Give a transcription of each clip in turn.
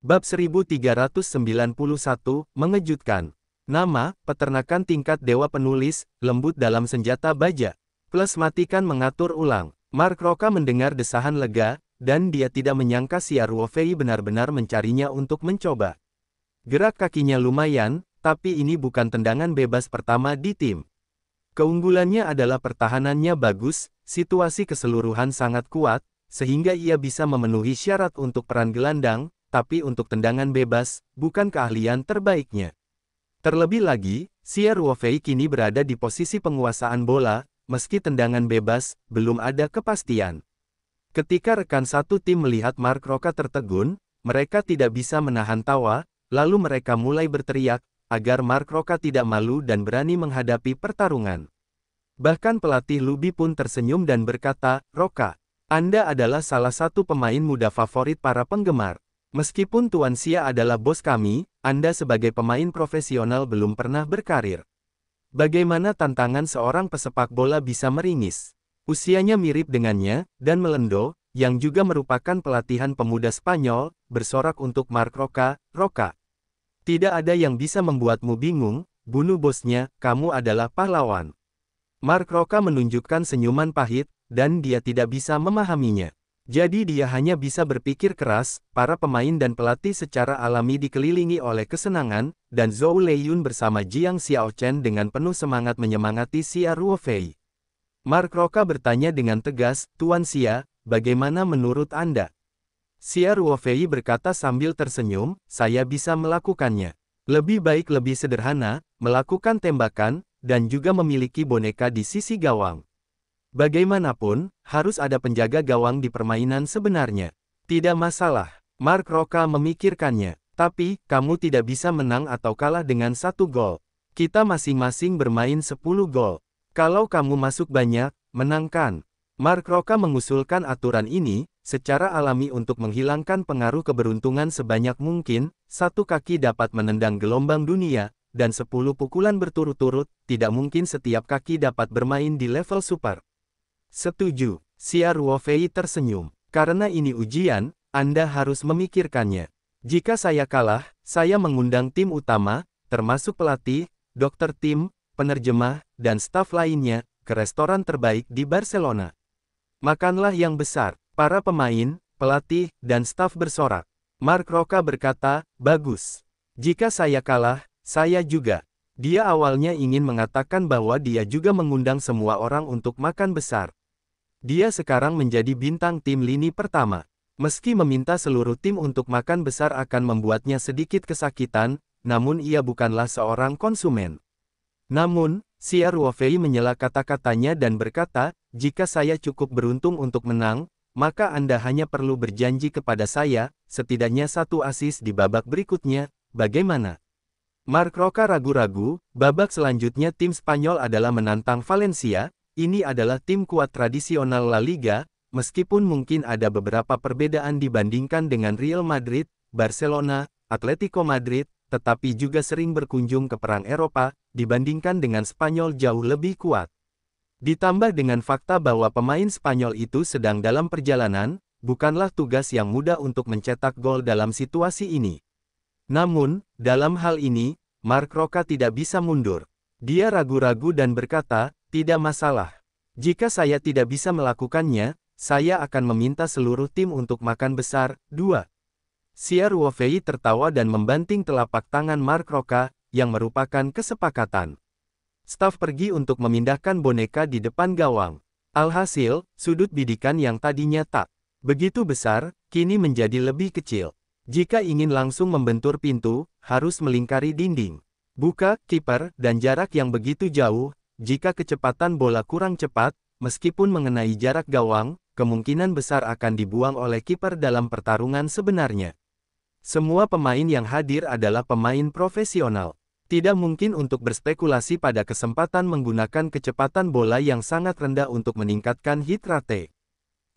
Bab 1391, mengejutkan. Nama, peternakan tingkat dewa penulis, lembut dalam senjata baja. Plus matikan mengatur ulang. Mark Roka mendengar desahan lega, dan dia tidak menyangka si Ruofei benar-benar mencarinya untuk mencoba. Gerak kakinya lumayan, tapi ini bukan tendangan bebas pertama di tim. Keunggulannya adalah pertahanannya bagus, situasi keseluruhan sangat kuat, sehingga ia bisa memenuhi syarat untuk peran gelandang, tapi untuk tendangan bebas, bukan keahlian terbaiknya. Terlebih lagi, si Ruofei kini berada di posisi penguasaan bola, meski tendangan bebas, belum ada kepastian. Ketika rekan satu tim melihat Mark Roka tertegun, mereka tidak bisa menahan tawa, lalu mereka mulai berteriak, agar Mark Roka tidak malu dan berani menghadapi pertarungan. Bahkan pelatih Lubi pun tersenyum dan berkata, "Roka, Anda adalah salah satu pemain muda favorit para penggemar. Meskipun Tuan Xia adalah bos kami, Anda sebagai pemain profesional belum pernah berkarir. Bagaimana tantangan seorang pesepak bola bisa meringis?" Usianya mirip dengannya, dan Melendo, yang juga merupakan pelatihan pemuda Spanyol, bersorak untuk Mark Roka, "Roka, tidak ada yang bisa membuatmu bingung, bunuh bosnya, kamu adalah pahlawan." Mark Roka menunjukkan senyuman pahit, dan dia tidak bisa memahaminya. Jadi dia hanya bisa berpikir keras, para pemain dan pelatih secara alami dikelilingi oleh kesenangan, dan Zhou Leiyun bersama Jiang Xiaochen dengan penuh semangat menyemangati si Ruofei. Mark Roka bertanya dengan tegas, "Tuan Xia, bagaimana menurut Anda?" Si Ruofei berkata sambil tersenyum, "Saya bisa melakukannya. Lebih baik lebih sederhana, melakukan tembakan, dan juga memiliki boneka di sisi gawang. Bagaimanapun, harus ada penjaga gawang di permainan sebenarnya. Tidak masalah." Mark Roka memikirkannya. "Tapi, kamu tidak bisa menang atau kalah dengan 1 gol. Kita masing-masing bermain 10 gol. Kalau kamu masuk banyak, menangkan." Mark Roka mengusulkan aturan ini, secara alami untuk menghilangkan pengaruh keberuntungan sebanyak mungkin, 1 kaki dapat menendang gelombang dunia, dan 10 pukulan berturut-turut, tidak mungkin setiap kaki dapat bermain di level super. "Setuju." Si Ruofei tersenyum. "Karena ini ujian, Anda harus memikirkannya. Jika saya kalah, saya mengundang tim utama, termasuk pelatih, dokter tim, penerjemah, dan staf lainnya, ke restoran terbaik di Barcelona. Makanlah yang besar." Para pemain, pelatih, dan staf bersorak. Mark Roka berkata, "Bagus. Jika saya kalah, saya juga." Dia awalnya ingin mengatakan bahwa dia juga mengundang semua orang untuk makan besar. Dia sekarang menjadi bintang tim lini pertama. Meski meminta seluruh tim untuk makan besar akan membuatnya sedikit kesakitan, namun ia bukanlah seorang konsumen. Namun, si Ruofei menyela kata-katanya dan berkata, "Jika saya cukup beruntung untuk menang, maka Anda hanya perlu berjanji kepada saya, setidaknya 1 assist di babak berikutnya, bagaimana?" Mark Roka ragu-ragu. Babak selanjutnya tim Spanyol adalah menantang Valencia. Ini adalah tim kuat tradisional La Liga, meskipun mungkin ada beberapa perbedaan dibandingkan dengan Real Madrid, Barcelona, Atletico Madrid, tetapi juga sering berkunjung ke perang Eropa, dibandingkan dengan Spanyol jauh lebih kuat. Ditambah dengan fakta bahwa pemain Spanyol itu sedang dalam perjalanan, bukanlah tugas yang mudah untuk mencetak gol dalam situasi ini. Namun, dalam hal ini, Mark Roka tidak bisa mundur. Dia ragu-ragu dan berkata, "Tidak masalah. Jika saya tidak bisa melakukannya, saya akan meminta seluruh tim untuk makan besar." 2. Si Ruofei tertawa dan membanting telapak tangan Mark Roka, yang merupakan kesepakatan. Staf pergi untuk memindahkan boneka di depan gawang. Alhasil, sudut bidikan yang tadinya tak begitu besar, kini menjadi lebih kecil. Jika ingin langsung membentur pintu, harus melingkari dinding. Buka, kiper, dan jarak yang begitu jauh. Jika kecepatan bola kurang cepat, meskipun mengenai jarak gawang, kemungkinan besar akan dibuang oleh kiper dalam pertarungan sebenarnya. Semua pemain yang hadir adalah pemain profesional. Tidak mungkin untuk berspekulasi pada kesempatan menggunakan kecepatan bola yang sangat rendah untuk meningkatkan hit rate.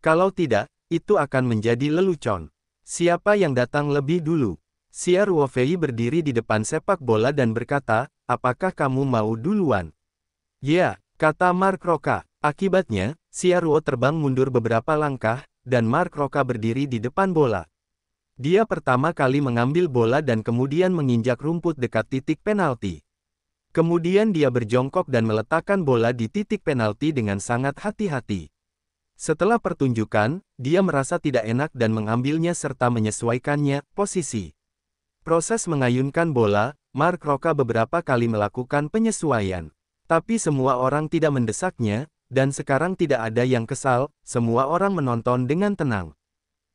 Kalau tidak, itu akan menjadi lelucon. Siapa yang datang lebih dulu? Si Ruofei berdiri di depan sepak bola dan berkata, "Apakah kamu mau duluan?" "Ya," kata Mark Roka. Akibatnya, si Ruo terbang mundur beberapa langkah, dan Mark Roka berdiri di depan bola. Dia pertama kali mengambil bola dan kemudian menginjak rumput dekat titik penalti. Kemudian dia berjongkok dan meletakkan bola di titik penalti dengan sangat hati-hati. Setelah pertunjukan, dia merasa tidak enak dan mengambilnya serta menyesuaikannya, posisi. Proses mengayunkan bola, Mark Roca beberapa kali melakukan penyesuaian. Tapi semua orang tidak mendesaknya, dan sekarang tidak ada yang kesal, semua orang menonton dengan tenang.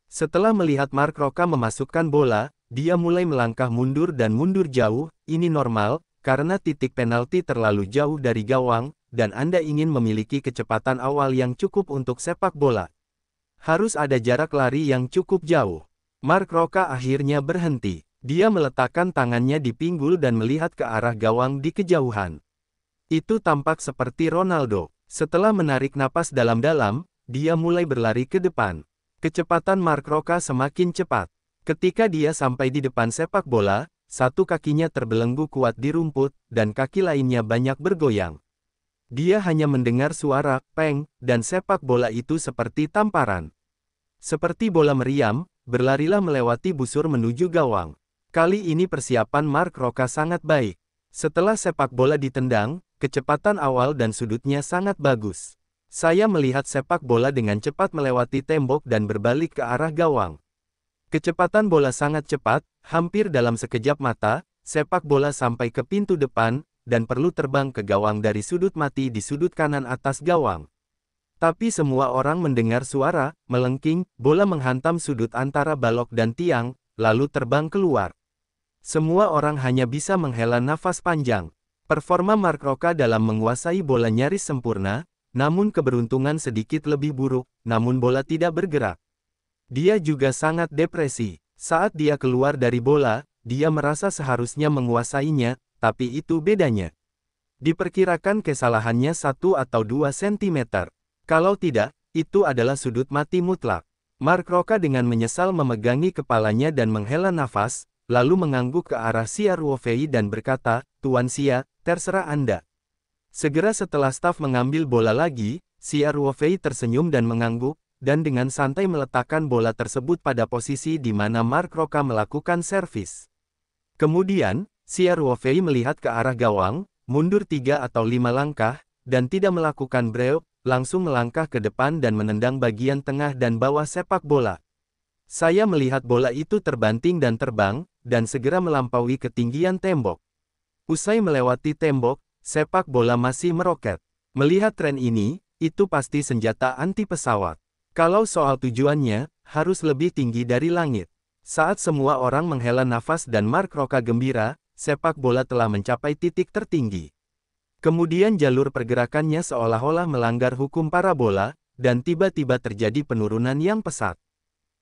Setelah melihat Mark Roca memasukkan bola, dia mulai melangkah mundur dan mundur jauh, ini normal, karena titik penalti terlalu jauh dari gawang, dan Anda ingin memiliki kecepatan awal yang cukup untuk sepak bola. Harus ada jarak lari yang cukup jauh. Mark Roca akhirnya berhenti. Dia meletakkan tangannya di pinggul dan melihat ke arah gawang di kejauhan. Itu tampak seperti Ronaldo. Setelah menarik napas dalam-dalam, dia mulai berlari ke depan. Kecepatan Mark Roca semakin cepat. Ketika dia sampai di depan sepak bola, satu kakinya terbelenggu kuat di rumput, dan kaki lainnya banyak bergoyang. Dia hanya mendengar suara "peng", dan sepak bola itu seperti tamparan. Seperti bola meriam, berlarilah melewati busur menuju gawang. Kali ini persiapan Mark Roca sangat baik. Setelah sepak bola ditendang, kecepatan awal dan sudutnya sangat bagus. Saya melihat sepak bola dengan cepat melewati tembok dan berbalik ke arah gawang. Kecepatan bola sangat cepat, hampir dalam sekejap mata, sepak bola sampai ke pintu depan, dan perlu terbang ke gawang dari sudut mati di sudut kanan atas gawang. Tapi semua orang mendengar suara melengking, bola menghantam sudut antara balok dan tiang, lalu terbang keluar. Semua orang hanya bisa menghela nafas panjang. Performa Mark Roca dalam menguasai bola nyaris sempurna, namun keberuntungan sedikit lebih buruk, namun bola tidak bergerak. Dia juga sangat depresi. Saat dia keluar dari bola, dia merasa seharusnya menguasainya, tapi itu bedanya. Diperkirakan kesalahannya 1 atau 2 cm. Kalau tidak, itu adalah sudut mati mutlak. Mark Roca dengan menyesal memegangi kepalanya dan menghela nafas, lalu mengangguk ke arah Xia Ruofei dan berkata, "Tuan Xia, terserah Anda." Segera setelah staf mengambil bola lagi, Xia Ruofei tersenyum dan mengangguk, dan dengan santai meletakkan bola tersebut pada posisi di mana Mark Roca melakukan servis. Kemudian, Xia Ruofei melihat ke arah gawang, mundur 3 atau 5 langkah, dan tidak melakukan break, langsung melangkah ke depan dan menendang bagian tengah dan bawah sepak bola. Saya melihat bola itu terbanting dan terbang, dan segera melampaui ketinggian tembok. Usai melewati tembok, sepak bola masih meroket. Melihat tren ini, itu pasti senjata anti pesawat. Kalau soal tujuannya, harus lebih tinggi dari langit. Saat semua orang menghela nafas dan Mark Roca gembira, sepak bola telah mencapai titik tertinggi. Kemudian jalur pergerakannya seolah-olah melanggar hukum parabola, dan tiba-tiba terjadi penurunan yang pesat.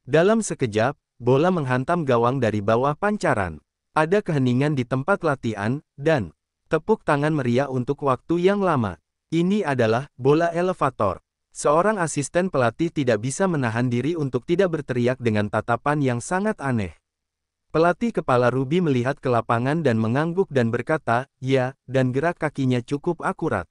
Dalam sekejap, bola menghantam gawang dari bawah pancaran. Ada keheningan di tempat latihan, dan tepuk tangan meriah untuk waktu yang lama. Ini adalah bola elevator. Seorang asisten pelatih tidak bisa menahan diri untuk tidak berteriak dengan tatapan yang sangat aneh. Pelatih kepala Ruby melihat ke lapangan dan mengangguk dan berkata, "Ya," dan gerak kakinya cukup akurat.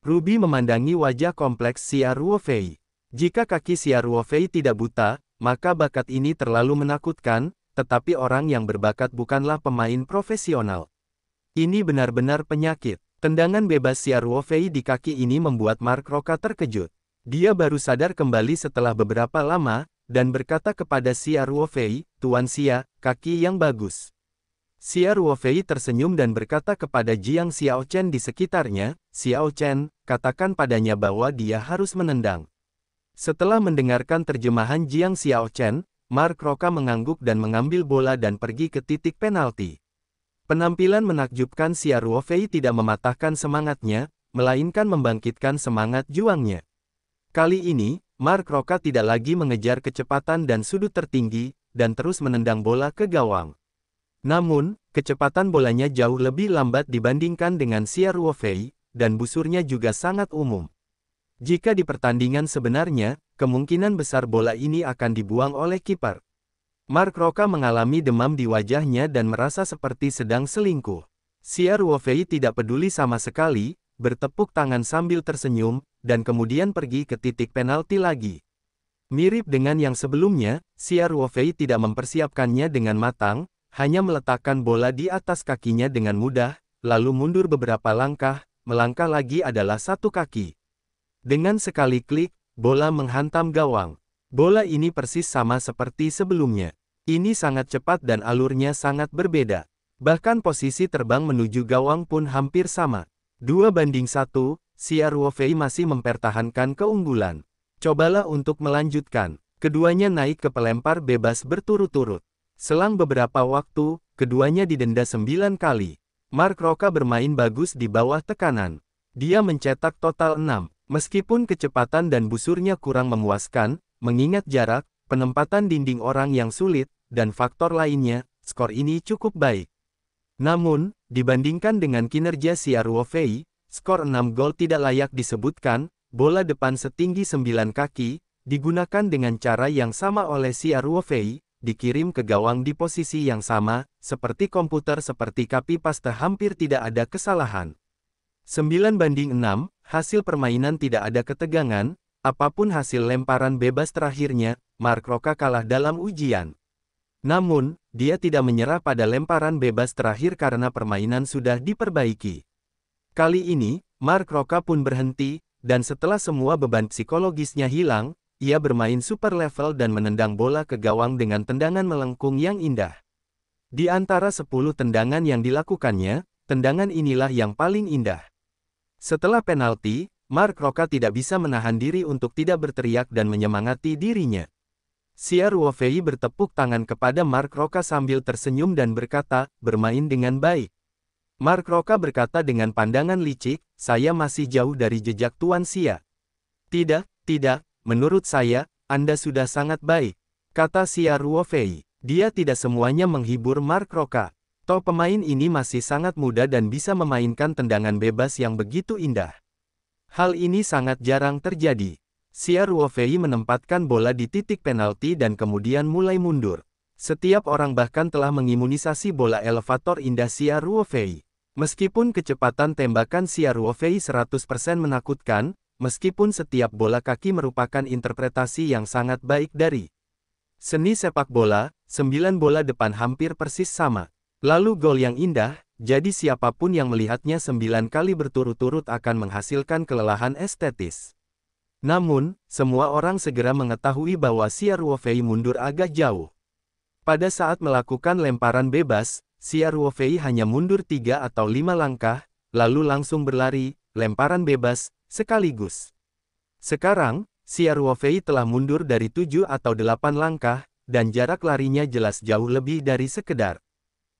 Ruby memandangi wajah kompleks Xia Ruofei. Jika kaki Xia Ruofei tidak buta, maka bakat ini terlalu menakutkan, tetapi orang yang berbakat bukanlah pemain profesional. Ini benar-benar penyakit. Tendangan bebas Xia Ruofei di kaki ini membuat Mark Roca terkejut. Dia baru sadar kembali setelah beberapa lama, dan berkata kepada Xia Ruofei, "Tuan Xia, kaki yang bagus." Xia Ruofei tersenyum dan berkata kepada Jiang Xiaochen di sekitarnya, "Xiaochen, katakan padanya bahwa dia harus menendang." Setelah mendengarkan terjemahan Jiang Xiaochen, Mark Roca mengangguk dan mengambil bola dan pergi ke titik penalti. Penampilan menakjubkan Xia Ruofei tidak mematahkan semangatnya, melainkan membangkitkan semangat juangnya. Kali ini, Mark Roca tidak lagi mengejar kecepatan dan sudut tertinggi, dan terus menendang bola ke gawang. Namun, kecepatan bolanya jauh lebih lambat dibandingkan dengan Xia Ruofei, dan busurnya juga sangat umum. Jika di pertandingan sebenarnya, kemungkinan besar bola ini akan dibuang oleh kiper. Mark Roca mengalami demam di wajahnya dan merasa seperti sedang selingkuh. Xia Ruofei tidak peduli sama sekali, bertepuk tangan sambil tersenyum, dan kemudian pergi ke titik penalti lagi. Mirip dengan yang sebelumnya, Xia Ruofei tidak mempersiapkannya dengan matang, hanya meletakkan bola di atas kakinya dengan mudah, lalu mundur beberapa langkah, melangkah lagi adalah satu kaki. Dengan sekali klik, bola menghantam gawang. Bola ini persis sama seperti sebelumnya. Ini sangat cepat dan alurnya sangat berbeda. Bahkan posisi terbang menuju gawang pun hampir sama. 2-1, Xia Ruofei masih mempertahankan keunggulan. Cobalah untuk melanjutkan. Keduanya naik ke pelempar bebas berturut-turut. Selang beberapa waktu, keduanya didenda 9 kali. Mark Roca bermain bagus di bawah tekanan. Dia mencetak total 6. Meskipun kecepatan dan busurnya kurang memuaskan, mengingat jarak, penempatan dinding orang yang sulit, dan faktor lainnya, skor ini cukup baik. Namun, dibandingkan dengan kinerja Xia Ruofei, skor 6 gol tidak layak disebutkan. Bola depan setinggi 9 kaki, digunakan dengan cara yang sama oleh Xia Ruofei, dikirim ke gawang di posisi yang sama, seperti komputer seperti copy paste hampir tidak ada kesalahan. 9-6, hasil permainan tidak ada ketegangan, apapun hasil lemparan bebas terakhirnya, Mark Roca kalah dalam ujian. Namun, dia tidak menyerah pada lemparan bebas terakhir karena permainan sudah diperbaiki. Kali ini, Mark Roca pun berhenti, dan setelah semua beban psikologisnya hilang, ia bermain super level dan menendang bola ke gawang dengan tendangan melengkung yang indah. Di antara 10 tendangan yang dilakukannya, tendangan inilah yang paling indah. Setelah penalti, Mark Roca tidak bisa menahan diri untuk tidak berteriak dan menyemangati dirinya. Xia Ruofei bertepuk tangan kepada Mark Roca sambil tersenyum dan berkata, "Bermain dengan baik." Mark Roca berkata dengan pandangan licik, "Saya masih jauh dari jejak Tuan Xia." Tidak, menurut saya, Anda sudah sangat baik," kata Xia Ruofei. Dia tidak semuanya menghibur Mark Roca. Toh pemain ini masih sangat muda dan bisa memainkan tendangan bebas yang begitu indah. Hal ini sangat jarang terjadi. Xia Ruofei menempatkan bola di titik penalti dan kemudian mulai mundur. Setiap orang bahkan telah mengimunisasi bola elevator indah Xia Ruofei. Meskipun kecepatan tembakan Xia Ruofei 100% menakutkan, meskipun setiap bola kaki merupakan interpretasi yang sangat baik dari seni sepak bola, 9 bola depan hampir persis sama. Lalu gol yang indah, jadi siapapun yang melihatnya 9 kali berturut-turut akan menghasilkan kelelahan estetis. Namun, semua orang segera mengetahui bahwa Xia Ruofei mundur agak jauh. Pada saat melakukan lemparan bebas, Xia Ruofei hanya mundur 3 atau 5 langkah, lalu langsung berlari, lemparan bebas, sekaligus. Sekarang, Xia Ruofei telah mundur dari 7 atau 8 langkah, dan jarak larinya jelas jauh lebih dari sekedar.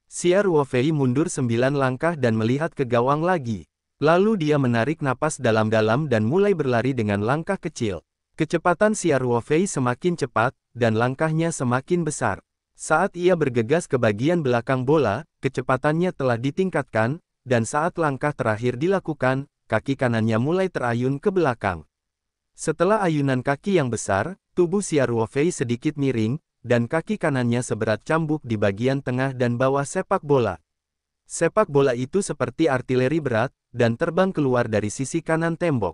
Xia Ruofei mundur 9 langkah dan melihat ke gawang lagi. Lalu dia menarik napas dalam-dalam dan mulai berlari dengan langkah kecil. Kecepatan Xia Ruofei semakin cepat, dan langkahnya semakin besar. Saat ia bergegas ke bagian belakang bola, kecepatannya telah ditingkatkan, dan saat langkah terakhir dilakukan, kaki kanannya mulai terayun ke belakang. Setelah ayunan kaki yang besar, tubuh Xia Ruofei sedikit miring, dan kaki kanannya seberat cambuk di bagian tengah dan bawah sepak bola. Sepak bola itu seperti artileri berat, dan terbang keluar dari sisi kanan tembok.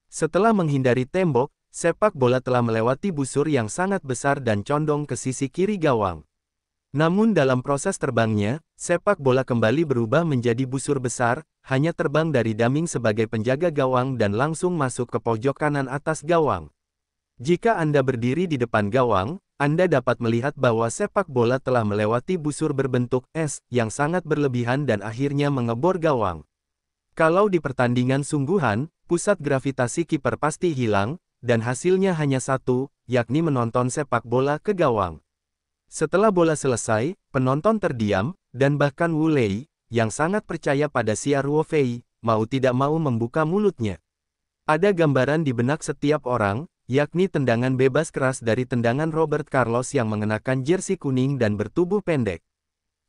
Setelah menghindari tembok, sepak bola telah melewati busur yang sangat besar dan condong ke sisi kiri gawang. Namun dalam proses terbangnya, sepak bola kembali berubah menjadi busur besar, hanya terbang dari daming sebagai penjaga gawang dan langsung masuk ke pojok kanan atas gawang. Jika Anda berdiri di depan gawang, Anda dapat melihat bahwa sepak bola telah melewati busur berbentuk S yang sangat berlebihan dan akhirnya mengebor gawang. Kalau di pertandingan sungguhan, pusat gravitasi kiper pasti hilang, dan hasilnya hanya satu, yakni menonton sepak bola ke gawang. Setelah bola selesai, penonton terdiam, dan bahkan Wu Lei, yang sangat percaya pada Xia Ruofei, mau tidak mau membuka mulutnya. Ada gambaran di benak setiap orang, yakni tendangan bebas keras dari tendangan Robert Carlos yang mengenakan jersey kuning dan bertubuh pendek.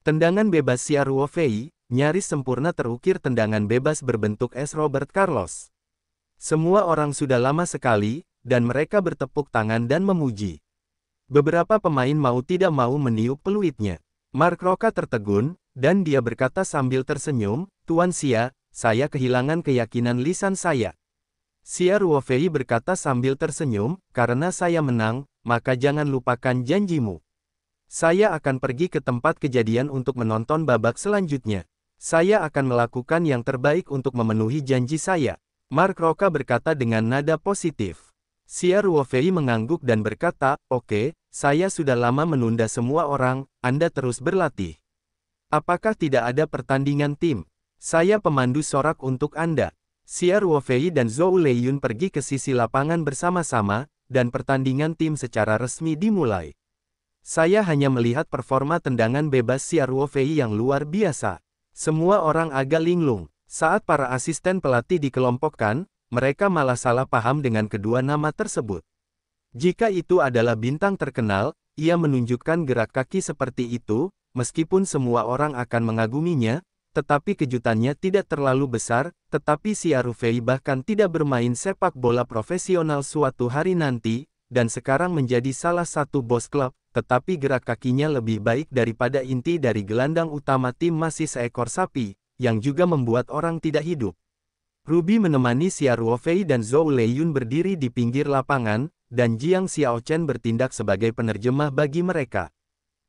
Tendangan bebas Xia Ruofei, nyaris sempurna terukir tendangan bebas berbentuk S Robert Carlos. Semua orang sudah lama sekali, dan mereka bertepuk tangan dan memuji. Beberapa pemain mau tidak mau meniup peluitnya. Mark Roca tertegun, dan dia berkata sambil tersenyum, "Tuan Xia, saya kehilangan keyakinan lisan saya." Xia Ruofei berkata sambil tersenyum, karena saya menang, maka jangan lupakan janjimu. Saya akan pergi ke tempat kejadian untuk menonton babak selanjutnya. Saya akan melakukan yang terbaik untuk memenuhi janji saya. Mark Roca berkata dengan nada positif. Xia Ruofei mengangguk dan berkata, oke, saya sudah lama menunda semua orang, Anda terus berlatih. Apakah tidak ada pertandingan tim? Saya pemandu sorak untuk Anda. Xia Ruofei dan Zhou Leiyun pergi ke sisi lapangan bersama-sama, dan pertandingan tim secara resmi dimulai. Saya hanya melihat performa tendangan bebas Xia Ruofei yang luar biasa. Semua orang agak linglung. Saat para asisten pelatih dikelompokkan, mereka malah salah paham dengan kedua nama tersebut. Jika itu adalah bintang terkenal, ia menunjukkan gerak kaki seperti itu, meskipun semua orang akan mengaguminya, tetapi kejutannya tidak terlalu besar, tetapi Xia Ruofei bahkan tidak bermain sepak bola profesional suatu hari nanti, dan sekarang menjadi salah satu bos klub, tetapi gerak kakinya lebih baik daripada inti dari gelandang utama tim masih seekor sapi, yang juga membuat orang tidak hidup. Ruby menemani Xia Ruofei dan Zhou Leiyun berdiri di pinggir lapangan, dan Jiang Xiaochen bertindak sebagai penerjemah bagi mereka.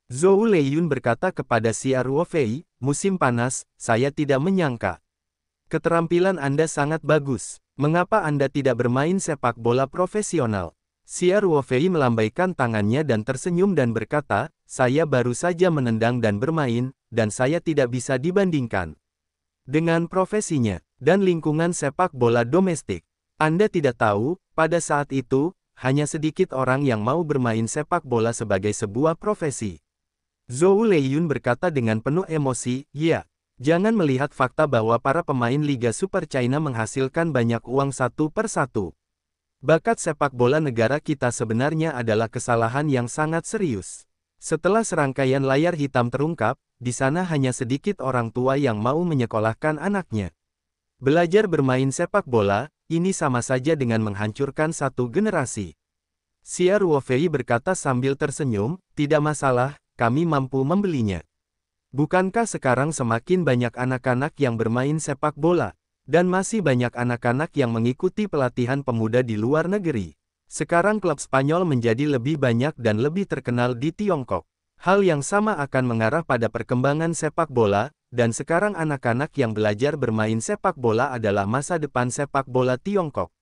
Zhou Leiyun berkata kepada Xia Ruofei, musim panas, saya tidak menyangka. Keterampilan Anda sangat bagus. Mengapa Anda tidak bermain sepak bola profesional? Xia Ruofei melambaikan tangannya dan tersenyum dan berkata, saya baru saja menendang dan bermain, dan saya tidak bisa dibandingkan dengan profesinya, dan lingkungan sepak bola domestik. Anda tidak tahu, pada saat itu, hanya sedikit orang yang mau bermain sepak bola sebagai sebuah profesi. Zhou Leiyun berkata dengan penuh emosi, ya, jangan melihat fakta bahwa para pemain Liga Super China menghasilkan banyak uang satu per satu. Bakat sepak bola negara kita sebenarnya adalah kesalahan yang sangat serius. Setelah serangkaian layar hitam terungkap, di sana hanya sedikit orang tua yang mau menyekolahkan anaknya. Belajar bermain sepak bola, ini sama saja dengan menghancurkan satu generasi. Xia Ruofei berkata sambil tersenyum, tidak masalah, kami mampu membelinya. Bukankah sekarang semakin banyak anak-anak yang bermain sepak bola, dan masih banyak anak-anak yang mengikuti pelatihan pemuda di luar negeri? Sekarang klub Spanyol menjadi lebih banyak dan lebih terkenal di Tiongkok. Hal yang sama akan mengarah pada perkembangan sepak bola, dan sekarang anak-anak yang belajar bermain sepak bola adalah masa depan sepak bola Tiongkok.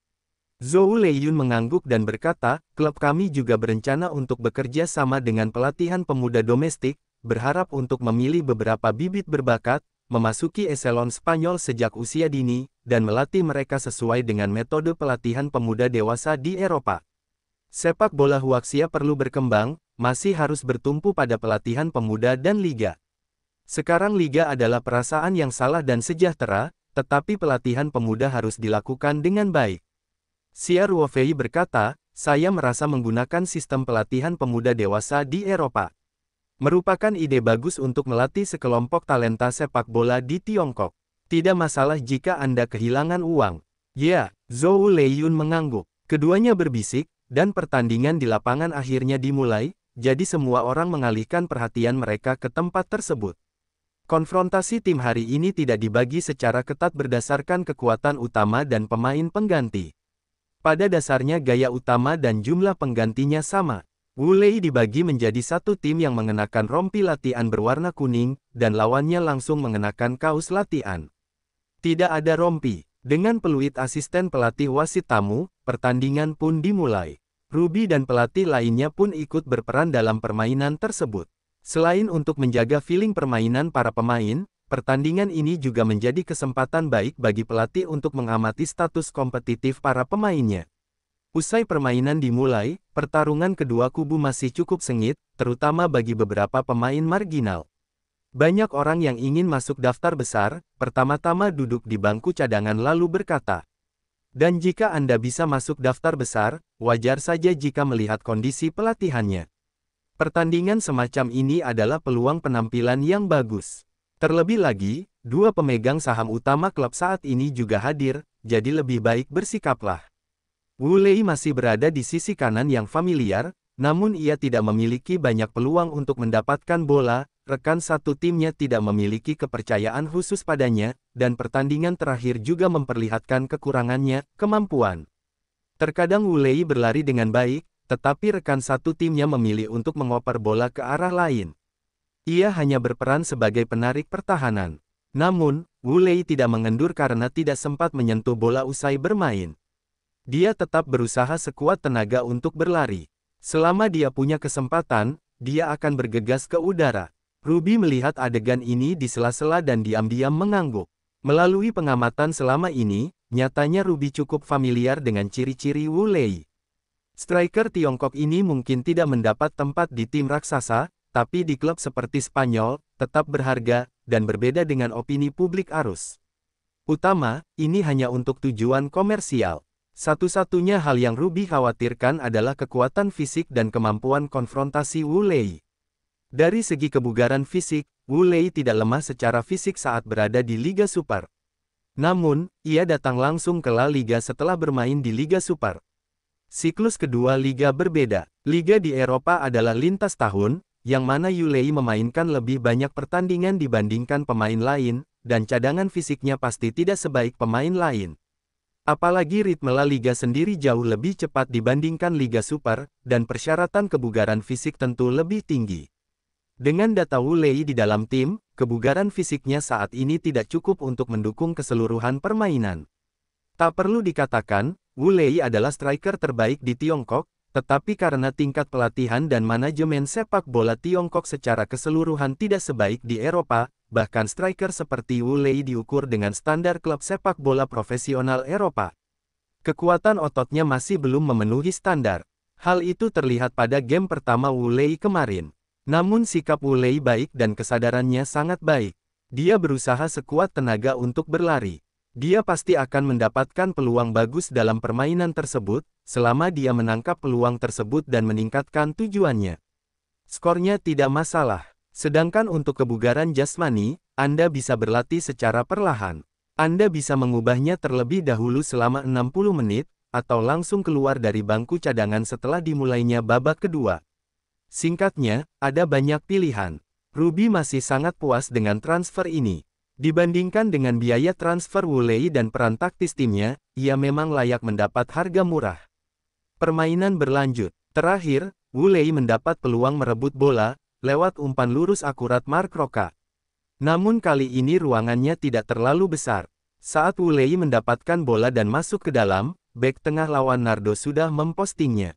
Zhou Leiyun mengangguk dan berkata, klub kami juga berencana untuk bekerja sama dengan pelatihan pemuda domestik, berharap untuk memilih beberapa bibit berbakat, memasuki eselon Spanyol sejak usia dini, dan melatih mereka sesuai dengan metode pelatihan pemuda dewasa di Eropa. Sepak bola Huaxia perlu berkembang, masih harus bertumpu pada pelatihan pemuda dan liga. Sekarang liga adalah perasaan yang salah dan sejahtera, tetapi pelatihan pemuda harus dilakukan dengan baik. Xia Ruofei berkata, saya merasa menggunakan sistem pelatihan pemuda dewasa di Eropa merupakan ide bagus untuk melatih sekelompok talenta sepak bola di Tiongkok. Tidak masalah jika Anda kehilangan uang. Ya, Zhou Leiyun mengangguk. Keduanya berbisik, dan pertandingan di lapangan akhirnya dimulai, jadi semua orang mengalihkan perhatian mereka ke tempat tersebut. Konfrontasi tim hari ini tidak dibagi secara ketat berdasarkan kekuatan utama dan pemain pengganti. Pada dasarnya gaya utama dan jumlah penggantinya sama. Wu Lei dibagi menjadi satu tim yang mengenakan rompi latihan berwarna kuning, dan lawannya langsung mengenakan kaos latihan. Tidak ada rompi. Dengan peluit asisten pelatih wasit tamu, pertandingan pun dimulai. Ruby dan pelatih lainnya pun ikut berperan dalam permainan tersebut. Selain untuk menjaga feeling permainan para pemain, pertandingan ini juga menjadi kesempatan baik bagi pelatih untuk mengamati status kompetitif para pemainnya. Usai permainan dimulai, pertarungan kedua kubu masih cukup sengit, terutama bagi beberapa pemain marginal. Banyak orang yang ingin masuk daftar besar, pertama-tama duduk di bangku cadangan lalu berkata. Dan jika Anda bisa masuk daftar besar, wajar saja jika melihat kondisi pelatihannya. Pertandingan semacam ini adalah peluang penampilan yang bagus. Terlebih lagi, dua pemegang saham utama klub saat ini juga hadir, jadi lebih baik bersikaplah. Wu Lei masih berada di sisi kanan yang familiar, namun ia tidak memiliki banyak peluang untuk mendapatkan bola, rekan satu timnya tidak memiliki kepercayaan khusus padanya, dan pertandingan terakhir juga memperlihatkan kekurangannya, kemampuan. Terkadang Wu Lei berlari dengan baik, tetapi rekan satu timnya memilih untuk mengoper bola ke arah lain. Ia hanya berperan sebagai penarik pertahanan. Namun, Wu Lei tidak mengendur karena tidak sempat menyentuh bola usai bermain. Dia tetap berusaha sekuat tenaga untuk berlari. Selama dia punya kesempatan, dia akan bergegas ke udara. Ruby melihat adegan ini di sela-sela dan diam-diam mengangguk. Melalui pengamatan selama ini, nyatanya Ruby cukup familiar dengan ciri-ciri Wu Lei. Striker Tiongkok ini mungkin tidak mendapat tempat di tim raksasa, tapi di klub seperti Spanyol, tetap berharga, dan berbeda dengan opini publik arus utama, ini hanya untuk tujuan komersial. Satu-satunya hal yang Ruby khawatirkan adalah kekuatan fisik dan kemampuan konfrontasi Wu Lei. Dari segi kebugaran fisik, Wu Lei tidak lemah secara fisik saat berada di Liga Super. Namun, ia datang langsung ke La Liga setelah bermain di Liga Super. Siklus kedua liga berbeda. Liga di Eropa adalah lintas tahun, yang mana Wu Lei memainkan lebih banyak pertandingan dibandingkan pemain lain, dan cadangan fisiknya pasti tidak sebaik pemain lain. Apalagi ritme La Liga sendiri jauh lebih cepat dibandingkan Liga Super, dan persyaratan kebugaran fisik tentu lebih tinggi. Dengan data Wu Lei di dalam tim, kebugaran fisiknya saat ini tidak cukup untuk mendukung keseluruhan permainan. Tak perlu dikatakan, Wu Lei adalah striker terbaik di Tiongkok, tetapi karena tingkat pelatihan dan manajemen sepak bola Tiongkok secara keseluruhan tidak sebaik di Eropa, bahkan striker seperti Wu Lei diukur dengan standar klub sepak bola profesional Eropa. Kekuatan ototnya masih belum memenuhi standar. Hal itu terlihat pada game pertama Wu Lei kemarin. Namun sikap Wu Lei baik dan kesadarannya sangat baik. Dia berusaha sekuat tenaga untuk berlari. Dia pasti akan mendapatkan peluang bagus dalam permainan tersebut, selama dia menangkap peluang tersebut dan meningkatkan tujuannya. Skornya tidak masalah. Sedangkan untuk kebugaran jasmani, Anda bisa berlatih secara perlahan. Anda bisa mengubahnya terlebih dahulu selama 60 menit, atau langsung keluar dari bangku cadangan setelah dimulainya babak kedua. Singkatnya, ada banyak pilihan. Ruby masih sangat puas dengan transfer ini. Dibandingkan dengan biaya transfer Wu Lei dan peran taktis timnya, ia memang layak mendapat harga murah. Permainan berlanjut. Terakhir, Wu Lei mendapat peluang merebut bola, lewat umpan lurus akurat Marc Roca. Namun kali ini ruangannya tidak terlalu besar. Saat Wu Lei mendapatkan bola dan masuk ke dalam, bek tengah lawan Nardo sudah mempostingnya.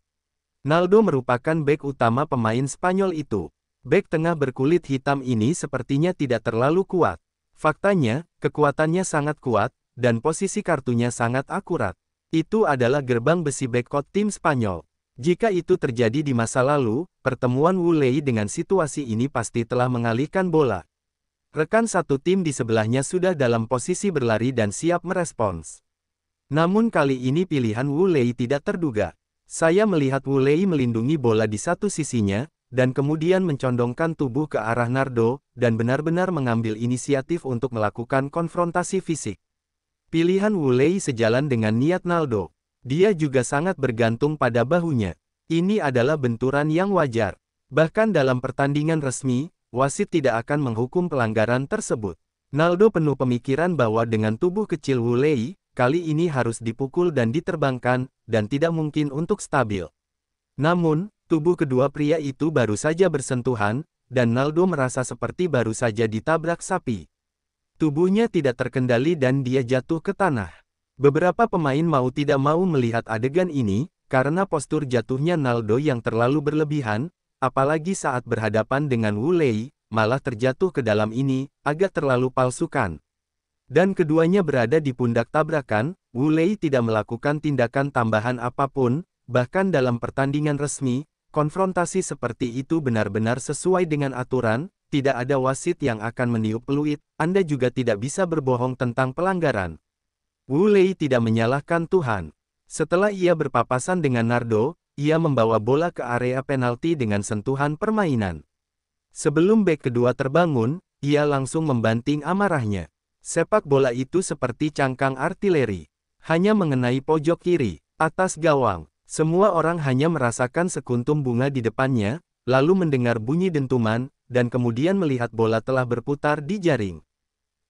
Naldo merupakan bek utama pemain Spanyol itu. Bek tengah berkulit hitam ini sepertinya tidak terlalu kuat. Faktanya, kekuatannya sangat kuat, dan posisi kartunya sangat akurat. Itu adalah gerbang besi backcourt tim Spanyol. Jika itu terjadi di masa lalu, pertemuan Wu Lei dengan situasi ini pasti telah mengalihkan bola. Rekan satu tim di sebelahnya sudah dalam posisi berlari dan siap merespons. Namun kali ini pilihan Wu Lei tidak terduga. Saya melihat Wu Lei melindungi bola di satu sisinya, dan kemudian mencondongkan tubuh ke arah Nardo, dan benar-benar mengambil inisiatif untuk melakukan konfrontasi fisik. Pilihan Wu Lei sejalan dengan niat Naldo. Dia juga sangat bergantung pada bahunya. Ini adalah benturan yang wajar. Bahkan dalam pertandingan resmi, wasit tidak akan menghukum pelanggaran tersebut. Naldo penuh pemikiran bahwa dengan tubuh kecil Wu Lei, kali ini harus dipukul dan diterbangkan, dan tidak mungkin untuk stabil. Namun, tubuh kedua pria itu baru saja bersentuhan, dan Naldo merasa seperti baru saja ditabrak sapi. Tubuhnya tidak terkendali dan dia jatuh ke tanah. Beberapa pemain mau tidak mau melihat adegan ini, karena postur jatuhnya Naldo yang terlalu berlebihan, apalagi saat berhadapan dengan Wu Lei, malah terjatuh ke dalam ini, agak terlalu palsukan. Dan keduanya berada di pundak tabrakan, Wu Lei tidak melakukan tindakan tambahan apapun, bahkan dalam pertandingan resmi, konfrontasi seperti itu benar-benar sesuai dengan aturan, tidak ada wasit yang akan meniup peluit, Anda juga tidak bisa berbohong tentang pelanggaran. Wu Lei tidak menyalahkan Tuhan. Setelah ia berpapasan dengan Nardo, ia membawa bola ke area penalti dengan sentuhan permainan. Sebelum bek kedua terbangun, ia langsung membanting amarahnya. Sepak bola itu seperti cangkang artileri. Hanya mengenai pojok kiri, atas gawang. Semua orang hanya merasakan sekuntum bunga di depannya, lalu mendengar bunyi dentuman, dan kemudian melihat bola telah berputar di jaring.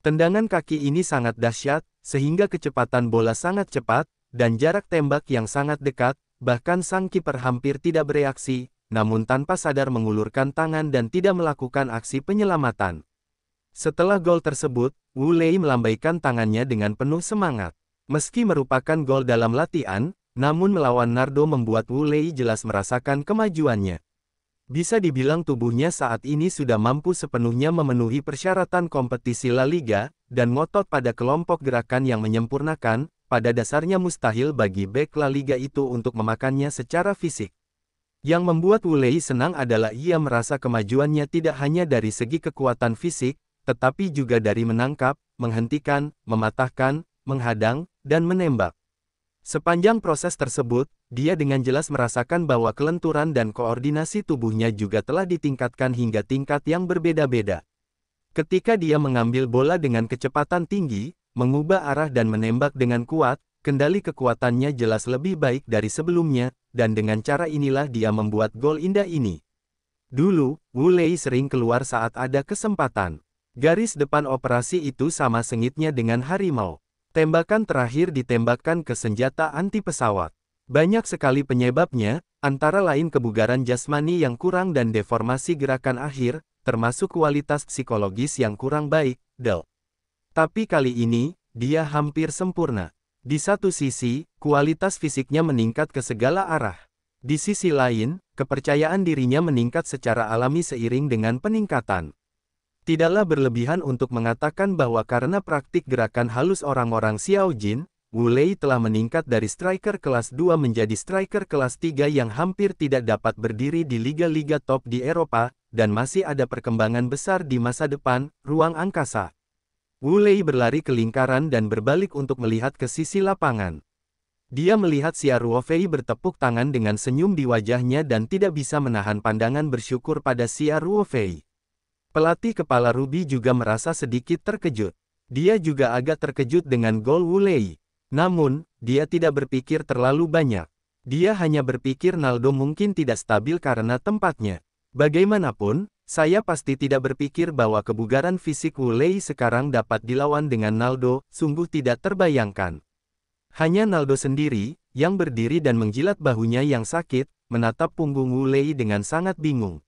Tendangan kaki ini sangat dahsyat, sehingga kecepatan bola sangat cepat, dan jarak tembak yang sangat dekat, bahkan sang kiper hampir tidak bereaksi, namun tanpa sadar mengulurkan tangan dan tidak melakukan aksi penyelamatan. Setelah gol tersebut, Wu Lei melambaikan tangannya dengan penuh semangat. Meski merupakan gol dalam latihan, namun melawan Nardo membuat Wu Lei jelas merasakan kemajuannya. Bisa dibilang tubuhnya saat ini sudah mampu sepenuhnya memenuhi persyaratan kompetisi La Liga, dan ngotot pada kelompok gerakan yang menyempurnakan, pada dasarnya mustahil bagi bek La Liga itu untuk memakannya secara fisik. Yang membuat Wu Lei senang adalah ia merasa kemajuannya tidak hanya dari segi kekuatan fisik, tetapi juga dari menangkap, menghentikan, mematahkan, menghadang, dan menembak. Sepanjang proses tersebut, dia dengan jelas merasakan bahwa kelenturan dan koordinasi tubuhnya juga telah ditingkatkan hingga tingkat yang berbeda-beda. Ketika dia mengambil bola dengan kecepatan tinggi, mengubah arah dan menembak dengan kuat, kendali kekuatannya jelas lebih baik dari sebelumnya, dan dengan cara inilah dia membuat gol indah ini. Dulu, Wu Lei sering keluar saat ada kesempatan. Garis depan operasi itu sama sengitnya dengan harimau. Tembakan terakhir ditembakkan ke senjata anti pesawat. Banyak sekali penyebabnya, antara lain kebugaran jasmani yang kurang dan deformasi gerakan akhir, termasuk kualitas psikologis yang kurang baik, Tapi kali ini, dia hampir sempurna. Di satu sisi, kualitas fisiknya meningkat ke segala arah. Di sisi lain, kepercayaan dirinya meningkat secara alami seiring dengan peningkatan. Tidaklah berlebihan untuk mengatakan bahwa karena praktik gerakan halus orang-orang Xiaojin, Wu Lei telah meningkat dari striker kelas 2 menjadi striker kelas 3 yang hampir tidak dapat berdiri di liga-liga top di Eropa, dan masih ada perkembangan besar di masa depan, ruang angkasa. Wu Lei berlari ke lingkaran dan berbalik untuk melihat ke sisi lapangan. Dia melihat Xia Ruofei bertepuk tangan dengan senyum di wajahnya dan tidak bisa menahan pandangan bersyukur pada Xia Ruofei. Pelatih kepala Ruby juga merasa sedikit terkejut. Dia juga agak terkejut dengan gol Wu Lei. Namun, dia tidak berpikir terlalu banyak. Dia hanya berpikir Naldo mungkin tidak stabil karena tempatnya. Bagaimanapun, saya pasti tidak berpikir bahwa kebugaran fisik Wu Lei sekarang dapat dilawan dengan Naldo, sungguh tidak terbayangkan. Hanya Naldo sendiri, yang berdiri dan menjilat bahunya yang sakit, menatap punggung Wu Lei dengan sangat bingung.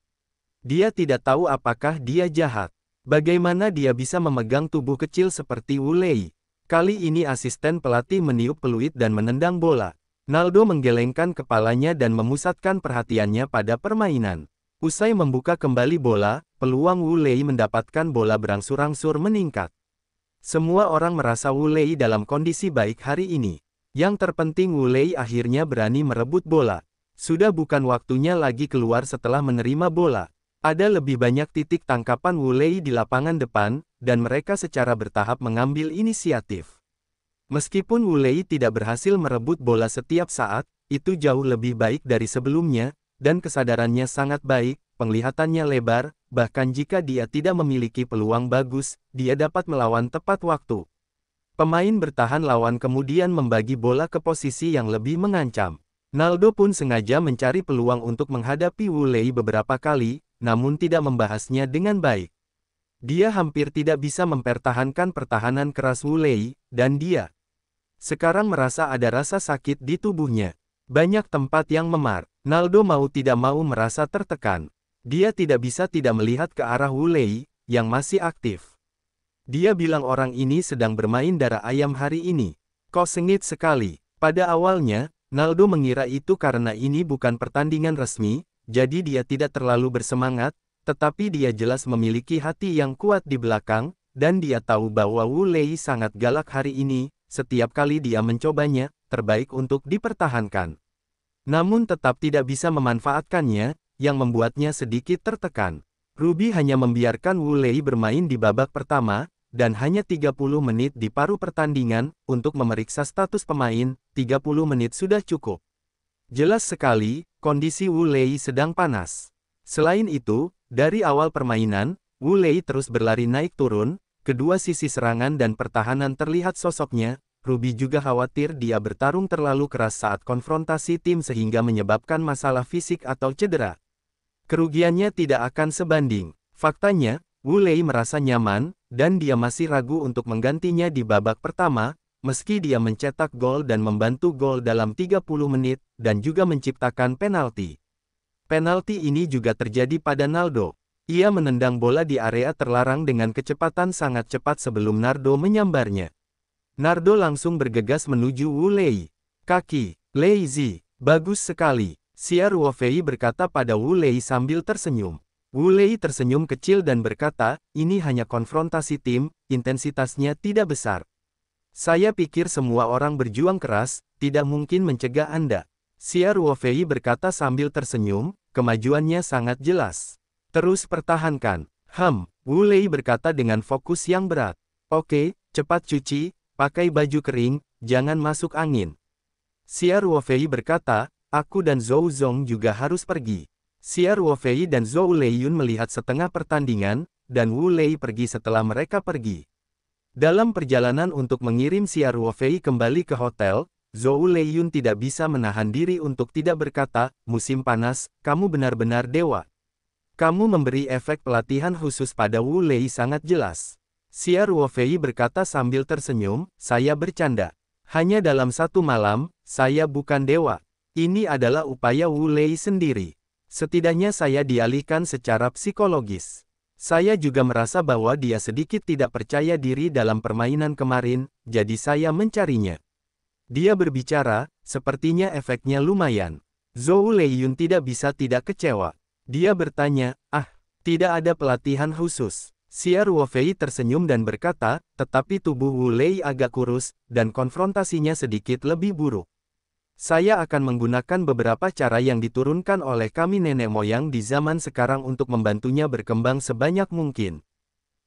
Dia tidak tahu apakah dia jahat. Bagaimana dia bisa memegang tubuh kecil seperti Wu Lei? Kali ini asisten pelatih meniup peluit dan menendang bola. Naldo menggelengkan kepalanya dan memusatkan perhatiannya pada permainan. Usai membuka kembali bola, peluang Wu Lei mendapatkan bola berangsur-angsur meningkat. Semua orang merasa Wu Lei dalam kondisi baik hari ini. Yang terpenting Wu Lei akhirnya berani merebut bola. Sudah bukan waktunya lagi keluar setelah menerima bola. Ada lebih banyak titik tangkapan Wu Lei di lapangan depan, dan mereka secara bertahap mengambil inisiatif. Meskipun Wu Lei tidak berhasil merebut bola setiap saat, itu jauh lebih baik dari sebelumnya, dan kesadarannya sangat baik, penglihatannya lebar, bahkan jika dia tidak memiliki peluang bagus, dia dapat melawan tepat waktu. Pemain bertahan lawan kemudian membagi bola ke posisi yang lebih mengancam. Naldo pun sengaja mencari peluang untuk menghadapi Wu Lei beberapa kali, namun tidak membahasnya dengan baik. Dia hampir tidak bisa mempertahankan pertahanan keras Wu Lei, dan dia sekarang merasa ada rasa sakit di tubuhnya. Banyak tempat yang memar. Naldo mau tidak mau merasa tertekan. Dia tidak bisa tidak melihat ke arah Wu Lei, yang masih aktif. Dia bilang orang ini sedang bermain darah ayam hari ini. Kok sengit sekali. Pada awalnya, Naldo mengira itu karena ini bukan pertandingan resmi, jadi dia tidak terlalu bersemangat, tetapi dia jelas memiliki hati yang kuat di belakang, dan dia tahu bahwa Wu Lei sangat galak hari ini, setiap kali dia mencobanya, terbaik untuk dipertahankan. Namun tetap tidak bisa memanfaatkannya, yang membuatnya sedikit tertekan. Ruby hanya membiarkan Wu Lei bermain di babak pertama, dan hanya 30 menit di paruh pertandingan, untuk memeriksa status pemain, 30 menit sudah cukup. Jelas sekali, kondisi Wu Lei sedang panas. Selain itu, dari awal permainan, Wu Lei terus berlari naik turun, kedua sisi serangan dan pertahanan terlihat sosoknya. Ruby juga khawatir dia bertarung terlalu keras saat konfrontasi tim sehingga menyebabkan masalah fisik atau cedera. Kerugiannya tidak akan sebanding. Faktanya, Wu Lei merasa nyaman, dan dia masih ragu untuk menggantinya di babak pertama, meski dia mencetak gol dan membantu gol dalam 30 menit, dan juga menciptakan penalti. Penalti ini juga terjadi pada Naldo. Ia menendang bola di area terlarang dengan kecepatan sangat cepat sebelum Nardo menyambarnya. Nardo langsung bergegas menuju Wu Lei. Kaki, Lei Zi, bagus sekali. Xia Ruofei berkata pada Wu Lei sambil tersenyum. Wu Lei tersenyum kecil dan berkata, ini hanya konfrontasi tim, intensitasnya tidak besar. Saya pikir semua orang berjuang keras, tidak mungkin mencegah Anda. Xia Ruofei berkata sambil tersenyum, kemajuannya sangat jelas. Terus pertahankan. Wu Lei berkata dengan fokus yang berat. Oke, cepat cuci, pakai baju kering, jangan masuk angin. Xia Ruofei berkata, aku dan Zhou Zong juga harus pergi. Xia Ruofei dan Zhou Leiyun melihat setengah pertandingan, dan Wu Lei pergi setelah mereka pergi. Dalam perjalanan untuk mengirim Xia Ruofei kembali ke hotel, Zhou Leiyun tidak bisa menahan diri untuk tidak berkata, musim panas, kamu benar-benar dewa. Kamu memberi efek pelatihan khusus pada Wu Lei sangat jelas. Xia Ruofei berkata sambil tersenyum, saya bercanda. Hanya dalam satu malam, saya bukan dewa. Ini adalah upaya Wu Lei sendiri. Setidaknya saya dialihkan secara psikologis. Saya juga merasa bahwa dia sedikit tidak percaya diri dalam permainan kemarin, jadi saya mencarinya. Dia berbicara, sepertinya efeknya lumayan. Zhou Leiyun tidak bisa tidak kecewa. Dia bertanya, tidak ada pelatihan khusus. Xia Ruofei tersenyum dan berkata, tetapi tubuh Wu Lei agak kurus, dan konfrontasinya sedikit lebih buruk. Saya akan menggunakan beberapa cara yang diturunkan oleh kami nenek moyang di zaman sekarang untuk membantunya berkembang sebanyak mungkin.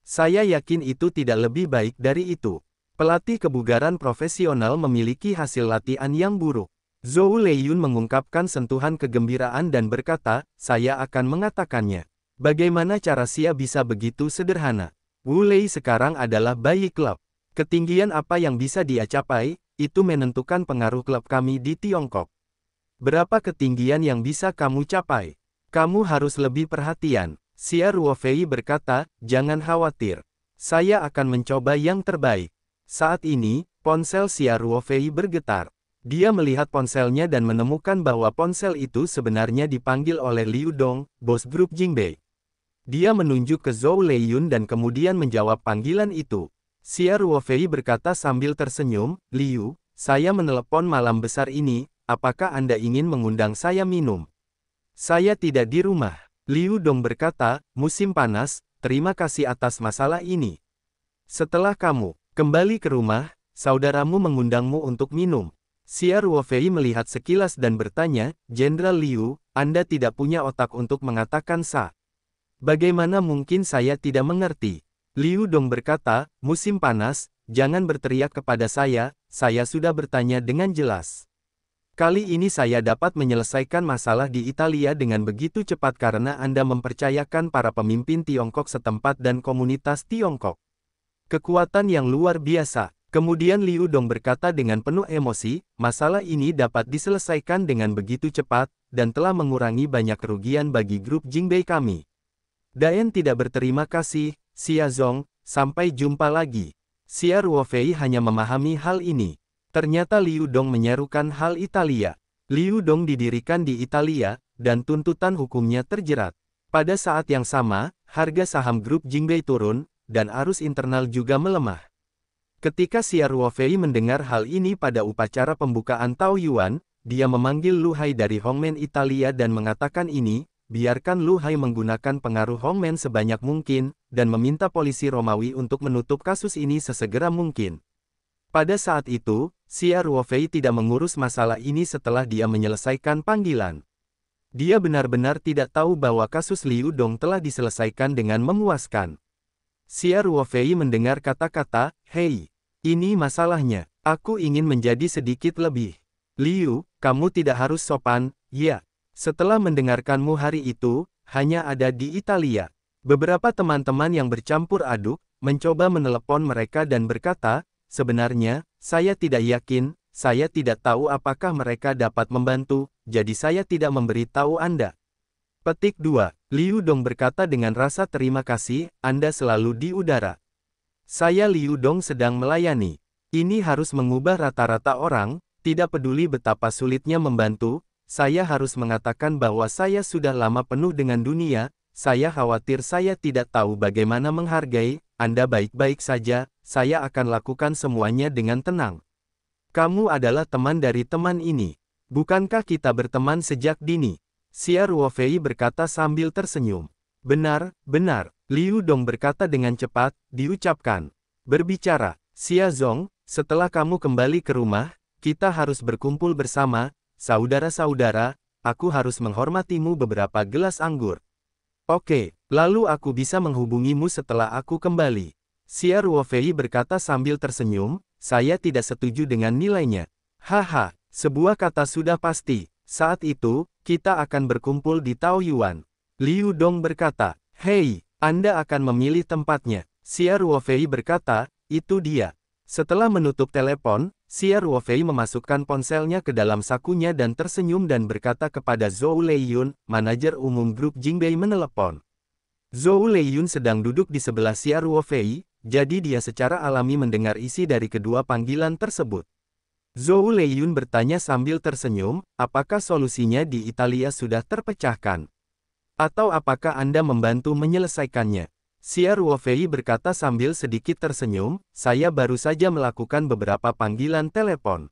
Saya yakin itu tidak lebih baik dari itu. Pelatih kebugaran profesional memiliki hasil latihan yang buruk. Zhou Leiyun mengungkapkan sentuhan kegembiraan dan berkata, saya akan mengatakannya. Bagaimana cara Xia bisa begitu sederhana? Wu Lei sekarang adalah bayi klub. Ketinggian apa yang bisa dia capai, itu menentukan pengaruh klub kami di Tiongkok. Berapa ketinggian yang bisa kamu capai? Kamu harus lebih perhatian. Xia Ruofei berkata, jangan khawatir. Saya akan mencoba yang terbaik. Saat ini, ponsel Xia Ruofei bergetar. Dia melihat ponselnya dan menemukan bahwa ponsel itu sebenarnya dipanggil oleh Liu Dong, bos grup Jingbei. Dia menunjuk ke Zhou Leiyun dan kemudian menjawab panggilan itu. Xia Ruofei berkata sambil tersenyum, Liu, saya menelepon malam besar ini, apakah Anda ingin mengundang saya minum? Saya tidak di rumah. Liu Dong berkata, musim panas, terima kasih atas masalah ini. Setelah kamu kembali ke rumah, saudaramu mengundangmu untuk minum. Xia Ruofei melihat sekilas dan bertanya, Jenderal Liu, Anda tidak punya otak untuk mengatakan sa. Bagaimana mungkin saya tidak mengerti? Liu Dong berkata, musim panas, jangan berteriak kepada saya sudah bertanya dengan jelas. Kali ini saya dapat menyelesaikan masalah di Italia dengan begitu cepat karena Anda mempercayakan para pemimpin Tiongkok setempat dan komunitas Tiongkok. Kekuatan yang luar biasa. Kemudian Liu Dong berkata dengan penuh emosi, masalah ini dapat diselesaikan dengan begitu cepat, dan telah mengurangi banyak kerugian bagi grup Jingbei kami. Daen tidak berterima kasih, Xia Zong, sampai jumpa lagi. Xia Ruofei hanya memahami hal ini. Ternyata Liu Dong menyerukan hal Italia. Liu Dong didirikan di Italia, dan tuntutan hukumnya terjerat. Pada saat yang sama, harga saham grup Jingbei turun, dan arus internal juga melemah. Ketika Xia Ruofei mendengar hal ini pada upacara pembukaan Taoyuan, dia memanggil Lu Hai dari Hongmen Italia dan mengatakan ini, biarkan Lu Hai menggunakan pengaruh Hongmen sebanyak mungkin, dan meminta polisi Romawi untuk menutup kasus ini sesegera mungkin. Pada saat itu, Xia Ruofei tidak mengurus masalah ini setelah dia menyelesaikan panggilan. Dia benar-benar tidak tahu bahwa kasus Liu Dong telah diselesaikan dengan memuaskan. Xia Ruofei mendengar kata-kata, hei, ini masalahnya, aku ingin menjadi sedikit lebih. Liu, kamu tidak harus sopan, ya. Setelah mendengarkanmu hari itu, hanya ada di Italia. Beberapa teman-teman yang bercampur aduk, mencoba menelepon mereka dan berkata, sebenarnya, saya tidak yakin, saya tidak tahu apakah mereka dapat membantu, jadi saya tidak memberitahu Anda. Petik 2. Liu Dong berkata dengan rasa terima kasih, Anda selalu di udara. Saya Liu Dong sedang melayani. Ini harus mengubah rata-rata orang, tidak peduli betapa sulitnya membantu, saya harus mengatakan bahwa saya sudah lama penuh dengan dunia, saya khawatir saya tidak tahu bagaimana menghargai, Anda baik-baik saja, saya akan lakukan semuanya dengan tenang. Kamu adalah teman dari teman ini. Bukankah kita berteman sejak dini? Xia Ruofei berkata sambil tersenyum. Benar, benar, Liu Dong berkata dengan cepat, diucapkan. Berbicara, Xia Zong, setelah kamu kembali ke rumah, kita harus berkumpul bersama, saudara-saudara, aku harus menghormatimu beberapa gelas anggur. Oke, lalu aku bisa menghubungimu setelah aku kembali. Xia Ruofei berkata sambil tersenyum, saya tidak setuju dengan nilainya. Haha, sebuah kata sudah pasti. Saat itu, kita akan berkumpul di Taoyuan. Liu Dong berkata, hei, Anda akan memilih tempatnya. Xia Ruofei berkata, itu dia. Setelah menutup telepon, Xia Ruofei memasukkan ponselnya ke dalam sakunya dan tersenyum dan berkata kepada Zhou Leiyun, manajer umum grup Jingbei menelepon. Zhou Leiyun sedang duduk di sebelah Xia Ruofei, jadi dia secara alami mendengar isi dari kedua panggilan tersebut. Zhou Leiyun bertanya sambil tersenyum, apakah solusinya di Italia sudah terpecahkan? Atau apakah Anda membantu menyelesaikannya? Xia Ruofei berkata sambil sedikit tersenyum, saya baru saja melakukan beberapa panggilan telepon.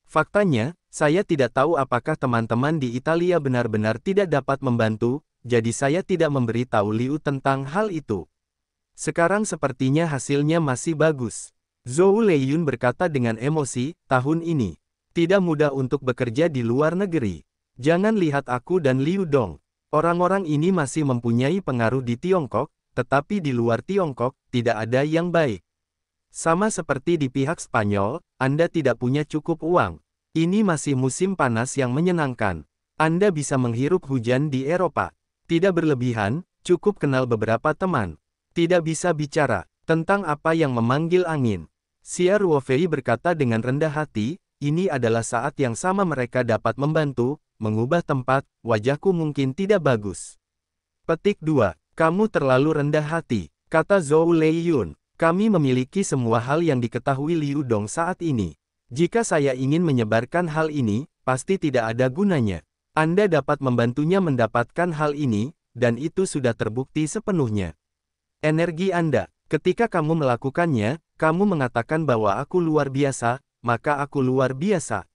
Faktanya, saya tidak tahu apakah teman-teman di Italia benar-benar tidak dapat membantu, jadi saya tidak memberitahu Liu tentang hal itu. Sekarang sepertinya hasilnya masih bagus. Zhou Leiyun berkata dengan emosi, tahun ini tidak mudah untuk bekerja di luar negeri. Jangan lihat aku dan Liu Dong. Orang-orang ini masih mempunyai pengaruh di Tiongkok, tetapi di luar Tiongkok, tidak ada yang baik. Sama seperti di pihak Spanyol, Anda tidak punya cukup uang. Ini masih musim panas yang menyenangkan. Anda bisa menghirup hujan di Eropa. Tidak berlebihan, cukup kenal beberapa teman. Tidak bisa bicara tentang apa yang memanggil angin. Xia Ruofei berkata dengan rendah hati, ini adalah saat yang sama mereka dapat membantu, mengubah tempat, wajahku mungkin tidak bagus. Petik 2. Kamu terlalu rendah hati, kata Zhou Leiyun. Kami memiliki semua hal yang diketahui Liu Dong saat ini. Jika saya ingin menyebarkan hal ini, pasti tidak ada gunanya. Anda dapat membantunya mendapatkan hal ini, dan itu sudah terbukti sepenuhnya. Energi Anda, ketika kamu melakukannya, kamu mengatakan bahwa aku luar biasa, maka aku luar biasa.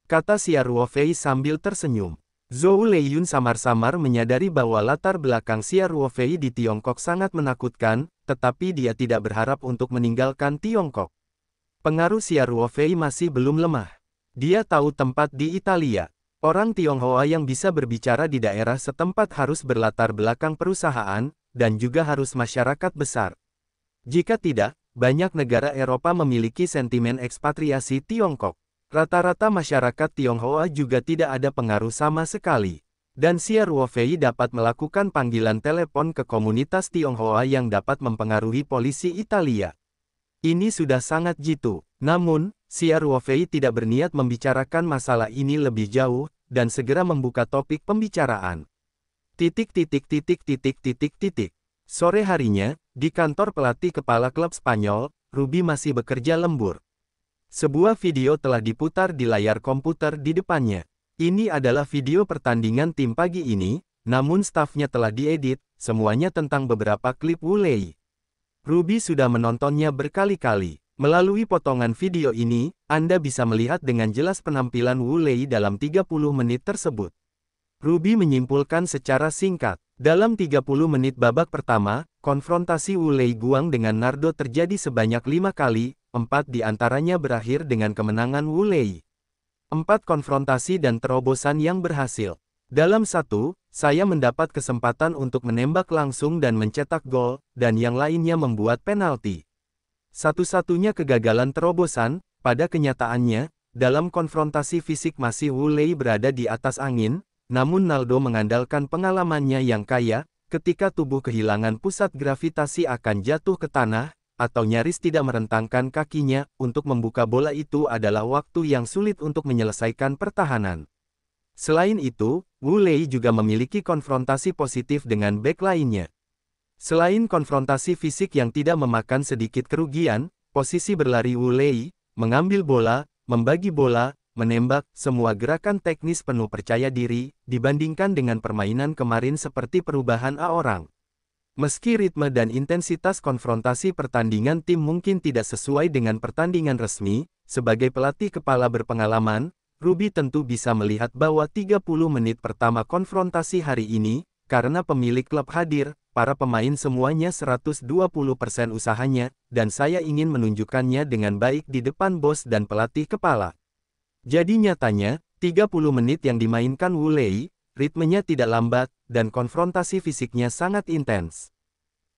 Kata Xia Ruofei sambil tersenyum. Zhou Leiyun samar-samar menyadari bahwa latar belakang Xia Ruofei di Tiongkok sangat menakutkan, tetapi dia tidak berharap untuk meninggalkan Tiongkok. Pengaruh Xia Ruofei masih belum lemah. Dia tahu tempat di Italia. Orang Tionghoa yang bisa berbicara di daerah setempat harus berlatar belakang perusahaan, dan juga harus masyarakat besar. Jika tidak, banyak negara Eropa memiliki sentimen ekspatriasi Tiongkok. Rata-rata masyarakat Tionghoa juga tidak ada pengaruh sama sekali. Dan Xia Ruofei dapat melakukan panggilan telepon ke komunitas Tionghoa yang dapat mempengaruhi polisi Italia. Ini sudah sangat jitu. Namun, Xia Ruofei tidak berniat membicarakan masalah ini lebih jauh, dan segera membuka topik pembicaraan. Sore harinya, di kantor pelatih kepala klub Spanyol, Ruby masih bekerja lembur. Sebuah video telah diputar di layar komputer di depannya. Ini adalah video pertandingan tim pagi ini, namun stafnya telah diedit, semuanya tentang beberapa klip Wu Lei. Ruby sudah menontonnya berkali-kali. Melalui potongan video ini, Anda bisa melihat dengan jelas penampilan Wu Lei dalam 30 menit tersebut. Ruby menyimpulkan secara singkat. Dalam 30 menit babak pertama, konfrontasi Wu Lei Guang dengan Nardo terjadi sebanyak 5 kali, 4 di antaranya berakhir dengan kemenangan Wu Lei. 4 konfrontasi dan terobosan yang berhasil. Dalam satu, saya mendapat kesempatan untuk menembak langsung dan mencetak gol, dan yang lainnya membuat penalti. Satu-satunya kegagalan terobosan, pada kenyataannya, dalam konfrontasi fisik masih Wu Lei berada di atas angin, namun Naldo mengandalkan pengalamannya yang kaya, ketika tubuh kehilangan pusat gravitasi akan jatuh ke tanah, atau nyaris tidak merentangkan kakinya, untuk membuka bola itu adalah waktu yang sulit untuk menyelesaikan pertahanan. Selain itu, Wu Lei juga memiliki konfrontasi positif dengan back lainnya. Selain konfrontasi fisik yang tidak memakan sedikit kerugian, posisi berlari Wu Lei, mengambil bola, membagi bola, menembak, semua gerakan teknis penuh percaya diri, dibandingkan dengan permainan kemarin seperti perubahan A orang. Meski ritme dan intensitas konfrontasi pertandingan tim mungkin tidak sesuai dengan pertandingan resmi, sebagai pelatih kepala berpengalaman, Ruby tentu bisa melihat bahwa 30 menit pertama konfrontasi hari ini, karena pemilik klub hadir, para pemain semuanya 120% usahanya, dan saya ingin menunjukkannya dengan baik di depan bos dan pelatih kepala. Jadi nyatanya, 30 menit yang dimainkan Wu Lei, ritmenya tidak lambat, dan konfrontasi fisiknya sangat intens.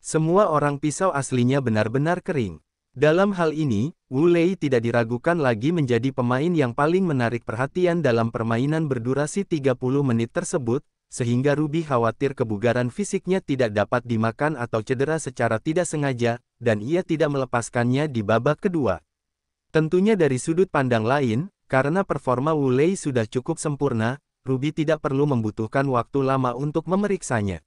Semua orang pisau aslinya benar-benar kering. Dalam hal ini, Wu Lei tidak diragukan lagi menjadi pemain yang paling menarik perhatian dalam permainan berdurasi 30 menit tersebut, sehingga Ruby khawatir kebugaran fisiknya tidak dapat dimakan atau cedera secara tidak sengaja, dan ia tidak melepaskannya di babak kedua. Tentunya dari sudut pandang lain, karena performa Wu Lei sudah cukup sempurna, Ruby tidak perlu membutuhkan waktu lama untuk memeriksanya.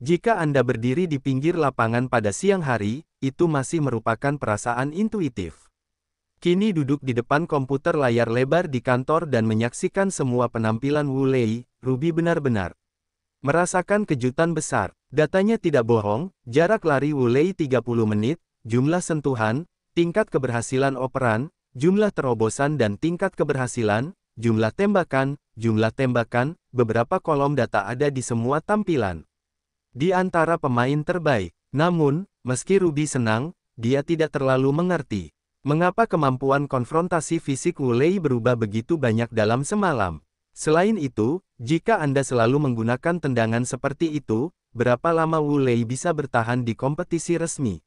Jika Anda berdiri di pinggir lapangan pada siang hari, itu masih merupakan perasaan intuitif. Kini duduk di depan komputer layar lebar di kantor dan menyaksikan semua penampilan Wu Lei, Ruby benar-benar merasakan kejutan besar. Datanya tidak bohong, jarak lari Wu Lei 30 menit, jumlah sentuhan, tingkat keberhasilan operan, jumlah terobosan dan tingkat keberhasilan, jumlah tembakan, beberapa kolom data ada di semua tampilan. Di antara pemain terbaik. Namun, meski Ruby senang, dia tidak terlalu mengerti mengapa kemampuan konfrontasi fisik Wu Lei berubah begitu banyak dalam semalam. Selain itu, jika Anda selalu menggunakan tendangan seperti itu, berapa lama Wu Lei bisa bertahan di kompetisi resmi?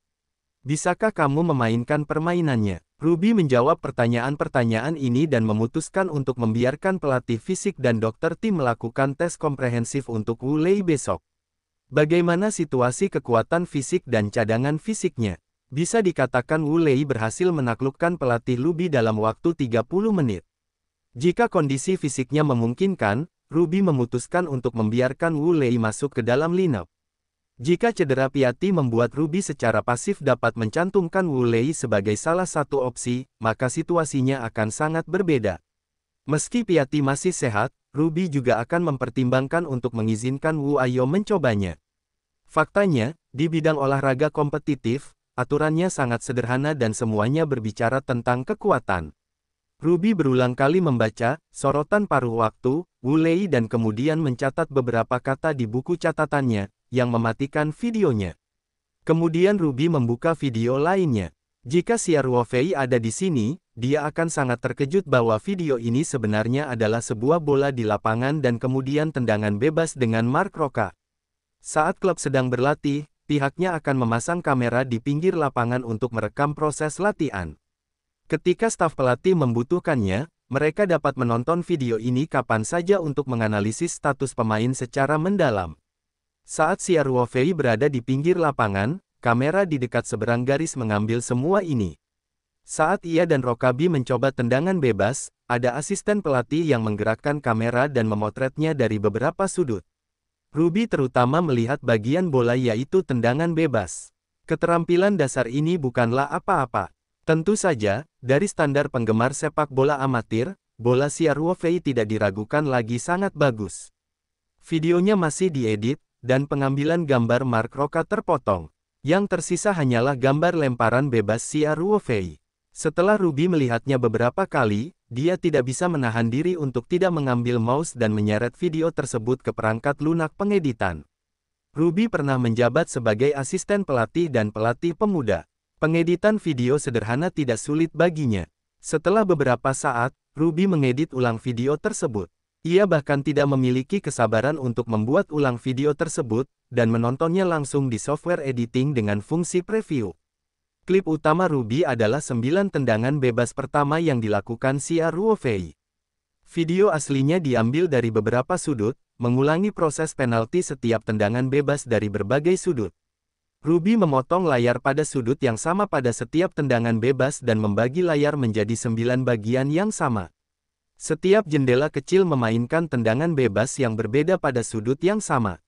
Bisakah kamu memainkan permainannya? Ruby menjawab pertanyaan-pertanyaan ini dan memutuskan untuk membiarkan pelatih fisik dan dokter tim melakukan tes komprehensif untuk Wu Lei besok. Bagaimana situasi kekuatan fisik dan cadangan fisiknya? Bisa dikatakan Wu Lei berhasil menaklukkan pelatih Ruby dalam waktu 30 menit. Jika kondisi fisiknya memungkinkan, Ruby memutuskan untuk membiarkan Wu Lei masuk ke dalam lineup. Jika cedera Piatti membuat Ruby secara pasif dapat mencantumkan Wu Lei sebagai salah satu opsi, maka situasinya akan sangat berbeda. Meski Piatti masih sehat, Ruby juga akan mempertimbangkan untuk mengizinkan Wu Ayo mencobanya. Faktanya, di bidang olahraga kompetitif, aturannya sangat sederhana dan semuanya berbicara tentang kekuatan. Ruby berulang kali membaca sorotan paruh waktu Wu Lei dan kemudian mencatat beberapa kata di buku catatannya, yang mematikan videonya. Kemudian Ruby membuka video lainnya. Jika Xia Ruofei ada di sini, dia akan sangat terkejut bahwa video ini sebenarnya adalah sebuah bola di lapangan dan kemudian tendangan bebas dengan Mark Roca. Saat klub sedang berlatih, pihaknya akan memasang kamera di pinggir lapangan untuk merekam proses latihan. Ketika staf pelatih membutuhkannya, mereka dapat menonton video ini kapan saja untuk menganalisis status pemain secara mendalam. Saat Xia Ruofei berada di pinggir lapangan, kamera di dekat seberang garis mengambil semua ini. Saat ia dan Rokabi mencoba tendangan bebas, ada asisten pelatih yang menggerakkan kamera dan memotretnya dari beberapa sudut. Ruby terutama melihat bagian bola yaitu tendangan bebas. Keterampilan dasar ini bukanlah apa-apa. Tentu saja, dari standar penggemar sepak bola amatir, bola Xia Ruofei tidak diragukan lagi sangat bagus. Videonya masih diedit, dan pengambilan gambar Mark Roca terpotong. Yang tersisa hanyalah gambar lemparan bebas Xia Ruofei. Setelah Ruby melihatnya beberapa kali, dia tidak bisa menahan diri untuk tidak mengambil mouse dan menyeret video tersebut ke perangkat lunak pengeditan. Ruby pernah menjabat sebagai asisten pelatih dan pelatih pemuda. Pengeditan video sederhana tidak sulit baginya. Setelah beberapa saat, Ruby mengedit ulang video tersebut. Ia bahkan tidak memiliki kesabaran untuk membuat ulang video tersebut, dan menontonnya langsung di software editing dengan fungsi preview. Klip utama Ruby adalah 9 tendangan bebas pertama yang dilakukan Xia Ruofei. Video aslinya diambil dari beberapa sudut, mengulangi proses penalti setiap tendangan bebas dari berbagai sudut. Ruby memotong layar pada sudut yang sama pada setiap tendangan bebas dan membagi layar menjadi 9 bagian yang sama. Setiap jendela kecil memainkan tendangan bebas yang berbeda pada sudut yang sama.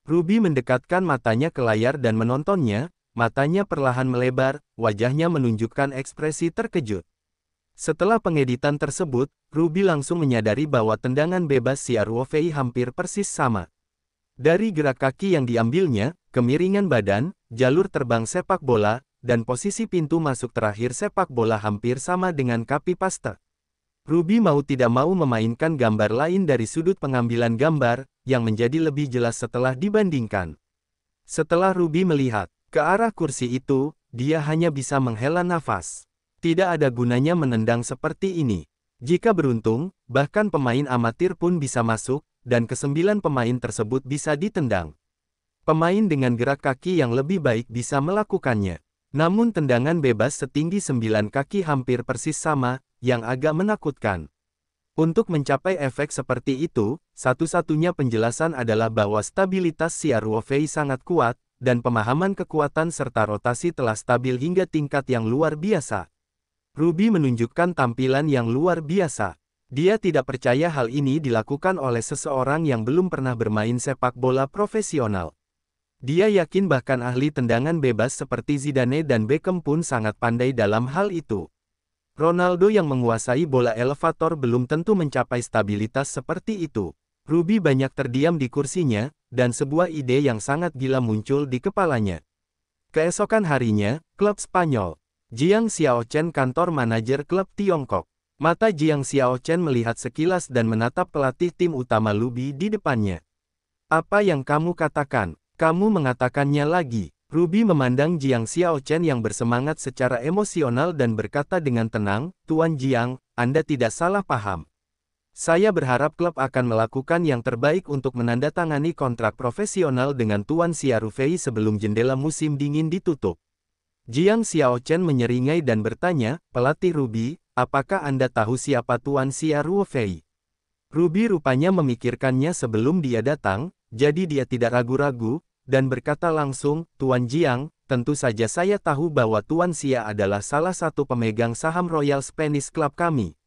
Ruby mendekatkan matanya ke layar dan menontonnya, matanya perlahan melebar, wajahnya menunjukkan ekspresi terkejut. Setelah pengeditan tersebut, Ruby langsung menyadari bahwa tendangan bebas Xia Ruofei hampir persis sama. Dari gerak kaki yang diambilnya, kemiringan badan, jalur terbang sepak bola, dan posisi pintu masuk terakhir sepak bola hampir sama dengan copy paste. Ruby mau tidak mau memainkan gambar lain dari sudut pengambilan gambar, yang menjadi lebih jelas setelah dibandingkan. Setelah Ruby melihat ke arah kursi itu, dia hanya bisa menghela nafas. Tidak ada gunanya menendang seperti ini. Jika beruntung, bahkan pemain amatir pun bisa masuk, dan ke-9 pemain tersebut bisa ditendang. Pemain dengan gerak kaki yang lebih baik bisa melakukannya. Namun tendangan bebas setinggi 9 kaki hampir persis sama, yang agak menakutkan. Untuk mencapai efek seperti itu, satu-satunya penjelasan adalah bahwa stabilitas Xia Ruofei sangat kuat, dan pemahaman kekuatan serta rotasi telah stabil hingga tingkat yang luar biasa. Ruby menunjukkan tampilan yang luar biasa. Dia tidak percaya hal ini dilakukan oleh seseorang yang belum pernah bermain sepak bola profesional. Dia yakin bahkan ahli tendangan bebas seperti Zidane dan Beckham pun sangat pandai dalam hal itu. Ronaldo yang menguasai bola elevator belum tentu mencapai stabilitas seperti itu. Ruby banyak terdiam di kursinya, dan sebuah ide yang sangat gila muncul di kepalanya. Keesokan harinya, klub Spanyol. Jiang Xiaochen, kantor manajer klub Tiongkok. Mata Jiang Xiaochen melihat sekilas dan menatap pelatih tim utama Ruby di depannya. Apa yang kamu katakan? Kamu mengatakannya lagi. Ruby memandang Jiang Xiaochen yang bersemangat secara emosional dan berkata dengan tenang, Tuan Jiang, Anda tidak salah paham. Saya berharap klub akan melakukan yang terbaik untuk menandatangani kontrak profesional dengan Tuan Xia Ruofei sebelum jendela musim dingin ditutup. Jiang Xiaochen menyeringai dan bertanya, pelatih Ruby, apakah Anda tahu siapa Tuan Xia Ruofei? Ruby rupanya memikirkannya sebelum dia datang, jadi dia tidak ragu-ragu, dan berkata langsung, Tuan Jiang, tentu saja saya tahu bahwa Tuan Xia adalah salah satu pemegang saham Royal Spanish Club kami.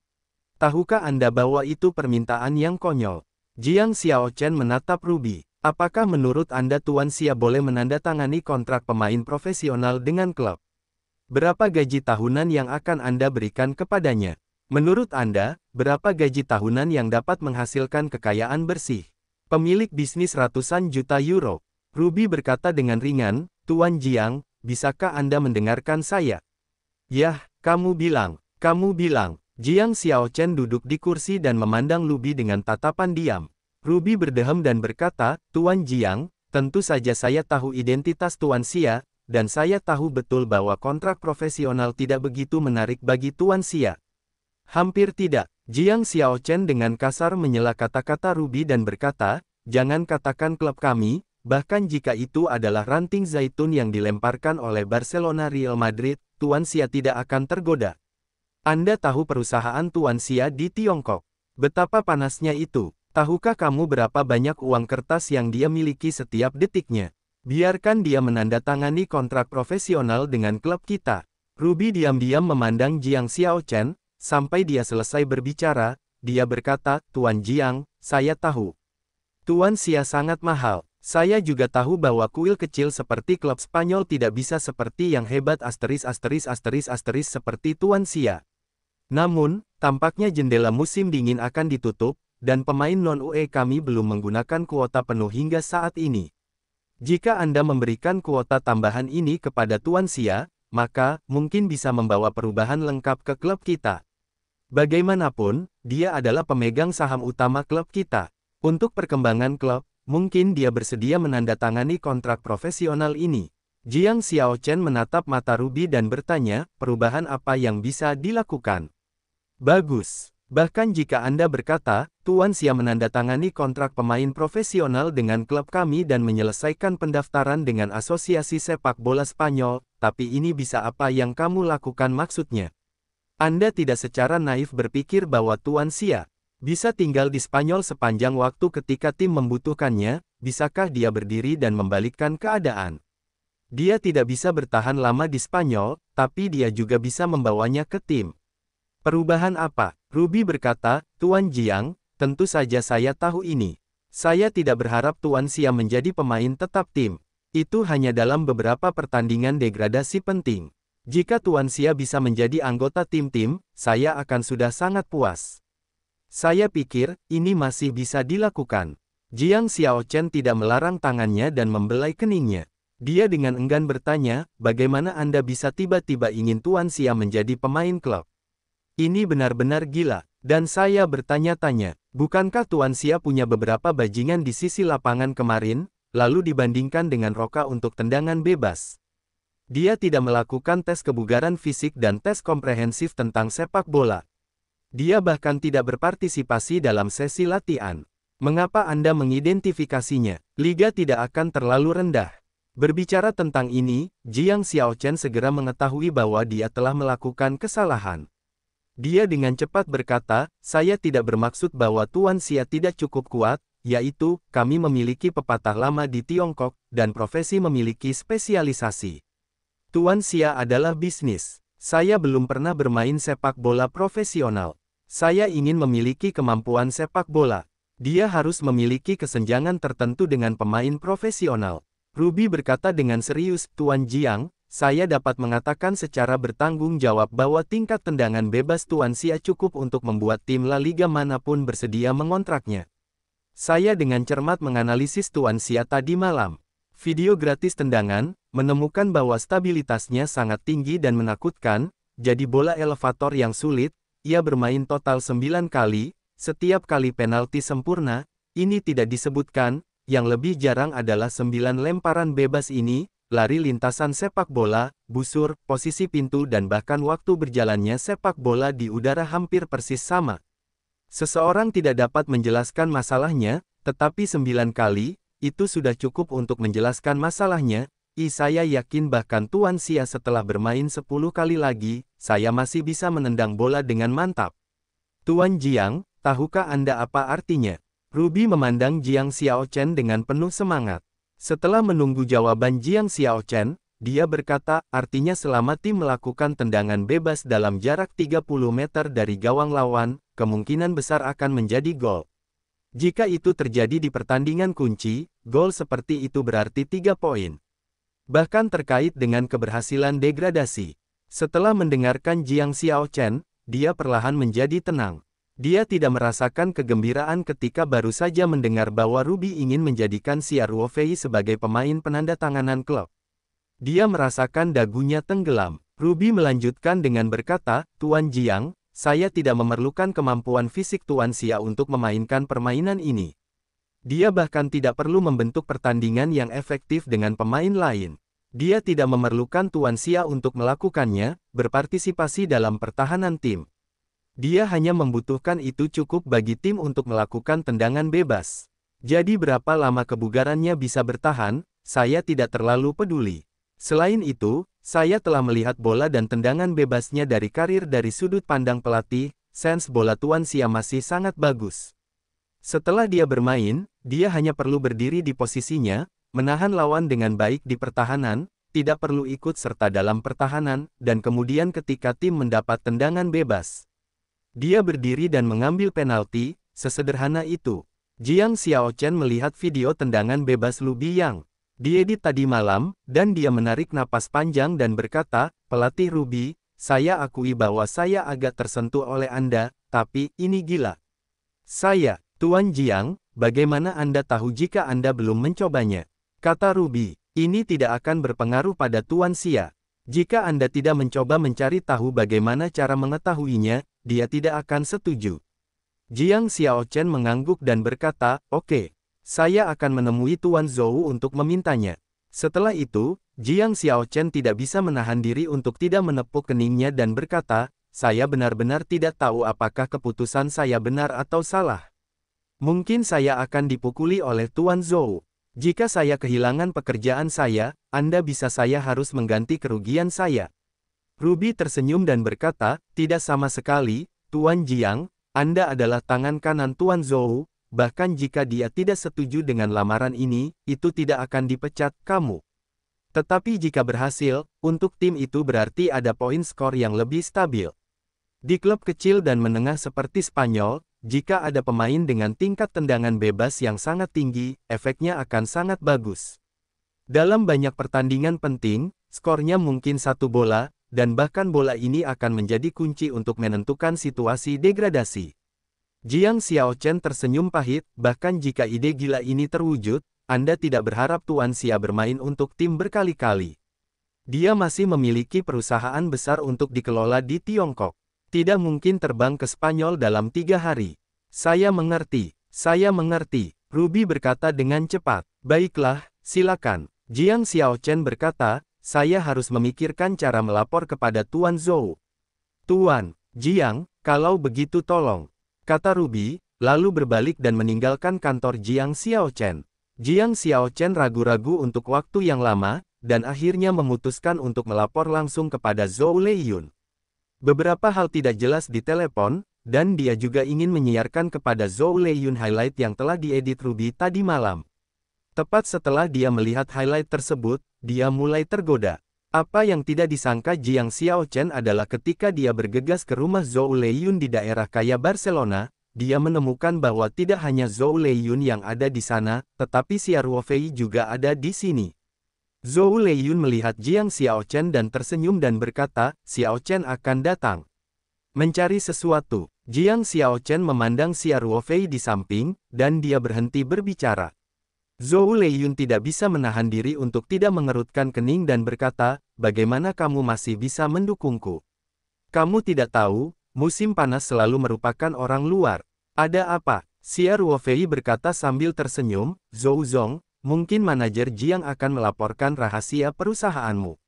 Tahukah Anda bahwa itu permintaan yang konyol? Jiang Xiaochen menatap Ruby. Apakah menurut Anda Tuan Xia boleh menandatangani kontrak pemain profesional dengan klub? Berapa gaji tahunan yang akan Anda berikan kepadanya? Menurut Anda, berapa gaji tahunan yang dapat menghasilkan kekayaan bersih? Pemilik bisnis ratusan juta euro. Ruby berkata dengan ringan, Tuan Jiang, bisakah Anda mendengarkan saya? Yah, kamu bilang. Jiang Xiaochen duduk di kursi dan memandang Ruby dengan tatapan diam. Ruby berdehem dan berkata, Tuan Jiang, tentu saja saya tahu identitas Tuan Xia, dan saya tahu betul bahwa kontrak profesional tidak begitu menarik bagi Tuan Xia. Hampir tidak. Jiang Xiaochen dengan kasar menyela kata-kata Ruby dan berkata, jangan katakan klub kami, bahkan jika itu adalah ranting zaitun yang dilemparkan oleh Barcelona Real Madrid, Tuan Xia tidak akan tergoda. Anda tahu perusahaan Tuan Xia di Tiongkok. Betapa panasnya itu. Tahukah kamu berapa banyak uang kertas yang dia miliki setiap detiknya? Biarkan dia menandatangani kontrak profesional dengan klub kita. Ruby diam-diam memandang Jiang Xiaochen, sampai dia selesai berbicara, dia berkata, Tuan Jiang, saya tahu. Tuan Xia sangat mahal. Saya juga tahu bahwa kuil kecil seperti klub Spanyol tidak bisa seperti yang hebat seperti Tuan Xia. Namun, tampaknya jendela musim dingin akan ditutup, dan pemain non-UE kami belum menggunakan kuota penuh hingga saat ini. Jika Anda memberikan kuota tambahan ini kepada Tuan Xia, maka, mungkin bisa membawa perubahan lengkap ke klub kita. Bagaimanapun, dia adalah pemegang saham utama klub kita. Untuk perkembangan klub, mungkin dia bersedia menandatangani kontrak profesional ini. Jiang Xiaochen menatap mata Ruby dan bertanya, perubahan apa yang bisa dilakukan? Bagus. Bahkan jika Anda berkata, Tuan Xia menandatangani kontrak pemain profesional dengan klub kami dan menyelesaikan pendaftaran dengan Asosiasi Sepak Bola Spanyol, tapi ini bisa apa yang kamu lakukan maksudnya? Anda tidak secara naif berpikir bahwa Tuan Xia bisa tinggal di Spanyol sepanjang waktu ketika tim membutuhkannya, bisakah dia berdiri dan membalikkan keadaan? Dia tidak bisa bertahan lama di Spanyol, tapi dia juga bisa membawanya ke tim. Perubahan apa? Ruby berkata, Tuan Jiang, tentu saja saya tahu ini. Saya tidak berharap Tuan Xia menjadi pemain tetap tim. Itu hanya dalam beberapa pertandingan degradasi penting. Jika Tuan Xia bisa menjadi anggota tim-tim, saya akan sudah sangat puas. Saya pikir, ini masih bisa dilakukan. Jiang Xiaochen tidak melarang tangannya dan membelai keningnya. Dia dengan enggan bertanya, bagaimana Anda bisa tiba-tiba ingin Tuan Xia menjadi pemain klub? Ini benar-benar gila, dan saya bertanya-tanya, bukankah Tuan Xia punya beberapa bajingan di sisi lapangan kemarin, lalu dibandingkan dengan Roka untuk tendangan bebas? Dia tidak melakukan tes kebugaran fisik dan tes komprehensif tentang sepak bola. Dia bahkan tidak berpartisipasi dalam sesi latihan. Mengapa Anda mengidentifikasinya? Liga tidak akan terlalu rendah. Berbicara tentang ini, Jiang Xiaochen segera mengetahui bahwa dia telah melakukan kesalahan. Dia dengan cepat berkata, saya tidak bermaksud bahwa Tuan Xia tidak cukup kuat, yaitu, kami memiliki pepatah lama di Tiongkok, dan profesi memiliki spesialisasi. Tuan Xia adalah bisnis. Saya belum pernah bermain sepak bola profesional. Saya ingin memiliki kemampuan sepak bola. Dia harus memiliki kesenjangan tertentu dengan pemain profesional. Ruby berkata dengan serius, Tuan Jiang, saya dapat mengatakan secara bertanggung jawab bahwa tingkat tendangan bebas Tuan Xia cukup untuk membuat tim La Liga manapun bersedia mengontraknya. Saya dengan cermat menganalisis Tuan Xia tadi malam. Video gratis tendangan, menemukan bahwa stabilitasnya sangat tinggi dan menakutkan, jadi bola elevator yang sulit, ia bermain total 9 kali, setiap kali penalti sempurna, ini tidak disebutkan. Yang lebih jarang adalah 9 lemparan bebas ini, lari lintasan sepak bola, busur, posisi pintu dan bahkan waktu berjalannya sepak bola di udara hampir persis sama. Seseorang tidak dapat menjelaskan masalahnya, tetapi 9 kali, itu sudah cukup untuk menjelaskan masalahnya. Saya yakin bahkan Tuan Xia setelah bermain 10 kali lagi, saya masih bisa menendang bola dengan mantap. Tuan Jiang, tahukah Anda apa artinya? Ruby memandang Jiang Xiaochen dengan penuh semangat. Setelah menunggu jawaban Jiang Xiaochen, dia berkata, artinya selama tim melakukan tendangan bebas dalam jarak 30 meter dari gawang lawan, kemungkinan besar akan menjadi gol. Jika itu terjadi di pertandingan kunci, gol seperti itu berarti 3 poin. Bahkan terkait dengan keberhasilan degradasi. Setelah mendengarkan Jiang Xiaochen, dia perlahan menjadi tenang. Dia tidak merasakan kegembiraan ketika baru saja mendengar bahwa Ruby ingin menjadikan Xia Ruofei sebagai pemain penandatanganan klub. Dia merasakan dagunya tenggelam. Ruby melanjutkan dengan berkata, Tuan Jiang, saya tidak memerlukan kemampuan fisik Tuan Xia untuk memainkan permainan ini. Dia bahkan tidak perlu membentuk pertandingan yang efektif dengan pemain lain. Dia tidak memerlukan Tuan Xia untuk melakukannya, berpartisipasi dalam pertahanan tim. Dia hanya membutuhkan itu cukup bagi tim untuk melakukan tendangan bebas. Jadi berapa lama kebugarannya bisa bertahan, saya tidak terlalu peduli. Selain itu, saya telah melihat bola dan tendangan bebasnya dari karir dari sudut pandang pelatih, sense bola Tuan Xia masih sangat bagus. Setelah dia bermain, dia hanya perlu berdiri di posisinya, menahan lawan dengan baik di pertahanan, tidak perlu ikut serta dalam pertahanan, dan kemudian ketika tim mendapat tendangan bebas, dia berdiri dan mengambil penalti, sesederhana itu. Jiang Xiaochen melihat video tendangan bebas Ruby yang diedit tadi malam, dan dia menarik napas panjang dan berkata, pelatih Ruby, saya akui bahwa saya agak tersentuh oleh Anda, tapi ini gila. Saya, Tuan Jiang, bagaimana Anda tahu jika Anda belum mencobanya? Kata Ruby, ini tidak akan berpengaruh pada Tuan Xia. Jika Anda tidak mencoba mencari tahu bagaimana cara mengetahuinya, dia tidak akan setuju. Jiang Xiaochen mengangguk dan berkata, oke, saya akan menemui Tuan Zhou untuk memintanya. Setelah itu, Jiang Xiaochen tidak bisa menahan diri untuk tidak menepuk keningnya dan berkata, saya benar-benar tidak tahu apakah keputusan saya benar atau salah. Mungkin saya akan dipukuli oleh Tuan Zhou. Jika saya kehilangan pekerjaan saya, Anda bisa saya harus mengganti kerugian saya. Ruby tersenyum dan berkata, tidak sama sekali, Tuan Jiang, Anda adalah tangan kanan Tuan Zhou, bahkan jika dia tidak setuju dengan lamaran ini, itu tidak akan dipecat kamu. Tetapi jika berhasil, untuk tim itu berarti ada poin skor yang lebih stabil. Di klub kecil dan menengah seperti Spanyol, jika ada pemain dengan tingkat tendangan bebas yang sangat tinggi, efeknya akan sangat bagus. Dalam banyak pertandingan penting, skornya mungkin 1 bola, dan bahkan bola ini akan menjadi kunci untuk menentukan situasi degradasi. Jiang Xiaochen tersenyum pahit, bahkan jika ide gila ini terwujud, Anda tidak berharap Tuan Xia bermain untuk tim berkali-kali. Dia masih memiliki perusahaan besar untuk dikelola di Tiongkok. Tidak mungkin terbang ke Spanyol dalam 3 hari. Saya mengerti, Ruby berkata dengan cepat. Baiklah, silakan. Jiang Xiaochen berkata, saya harus memikirkan cara melapor kepada Tuan Zhou. Tuan, Jiang, kalau begitu tolong, kata Ruby, lalu berbalik dan meninggalkan kantor Jiang Xiaochen. Jiang Xiaochen ragu-ragu untuk waktu yang lama, dan akhirnya memutuskan untuk melapor langsung kepada Zhou Leiyun. Beberapa hal tidak jelas di telepon, dan dia juga ingin menyiarkan kepada Zhou Leiyun highlight yang telah diedit Ruby tadi malam. Tepat setelah dia melihat highlight tersebut, dia mulai tergoda. Apa yang tidak disangka Jiang Xiaochen adalah ketika dia bergegas ke rumah Zhou Leiyun di daerah kaya Barcelona, dia menemukan bahwa tidak hanya Zhou Leiyun yang ada di sana, tetapi Xia Ruofei juga ada di sini. Zhou Leiyun melihat Jiang Xiaochen dan tersenyum dan berkata, Xiaochen akan datang. Mencari sesuatu. Jiang Xiaochen memandang Xia Ruofei di samping, dan dia berhenti berbicara. Zhou Leiyun tidak bisa menahan diri untuk tidak mengerutkan kening dan berkata, bagaimana kamu masih bisa mendukungku? Kamu tidak tahu, musim panas selalu merupakan orang luar. Ada apa? Xia Ruofei berkata sambil tersenyum, Zhou Zong, mungkin manajer Jiang akan melaporkan rahasia perusahaanmu.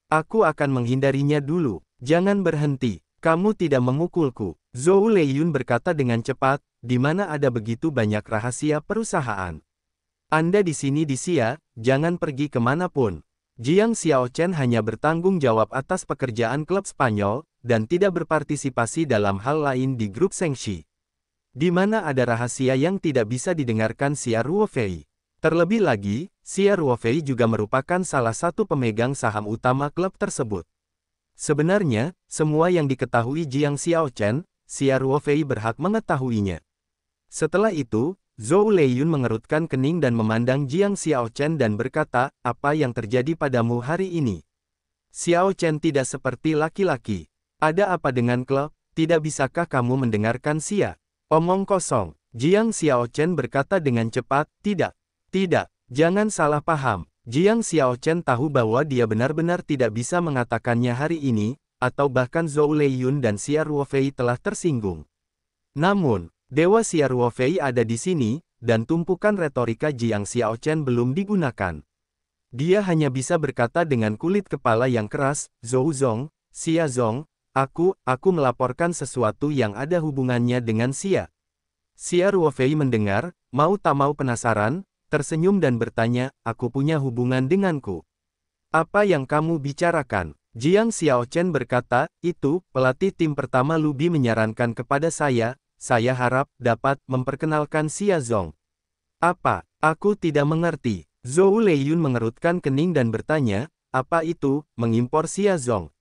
Aku akan menghindarinya dulu. Jangan berhenti. Kamu tidak memukulku. Zhou Leiyun berkata dengan cepat, di mana ada begitu banyak rahasia perusahaan. Anda di sini di Xia, jangan pergi kemanapun. Jiang Xiaochen hanya bertanggung jawab atas pekerjaan klub Spanyol, dan tidak berpartisipasi dalam hal lain di grup Shengxi. Di mana ada rahasia yang tidak bisa didengarkan Xia Ruofei. Terlebih lagi, Xia Ruofei juga merupakan salah satu pemegang saham utama klub tersebut. Sebenarnya, semua yang diketahui Jiang Xiaochen, Xia Ruofei berhak mengetahuinya. Setelah itu, Zhou Leiyun mengerutkan kening dan memandang Jiang Xiaochen dan berkata, apa yang terjadi padamu hari ini? Xiaochen tidak seperti laki-laki. Ada apa dengan klub? Tidak bisakah kamu mendengarkan Xia? Omong kosong. Jiang Xiaochen berkata dengan cepat, tidak, jangan salah paham. Jiang Xiaochen tahu bahwa dia benar-benar tidak bisa mengatakannya hari ini, atau bahkan Zhou Leiyun dan Xia Ruofei telah tersinggung. Namun, Dewa Xia Ruofei ada di sini, dan tumpukan retorika Jiang Xiaochen belum digunakan. Dia hanya bisa berkata dengan kulit kepala yang keras, Zhou Zong, Xia Zong, aku melaporkan sesuatu yang ada hubungannya dengan Xia. Xia Ruofei mendengar, mau tak mau penasaran, tersenyum dan bertanya, aku punya hubungan denganku. Apa yang kamu bicarakan? Jiang Xiaochen berkata, itu, pelatih tim pertama Lubi menyarankan kepada saya harap dapat memperkenalkan Xia Zong. Apa? Aku tidak mengerti. Zhou Leiyun mengerutkan kening dan bertanya, apa itu, mengimpor Xia Zong?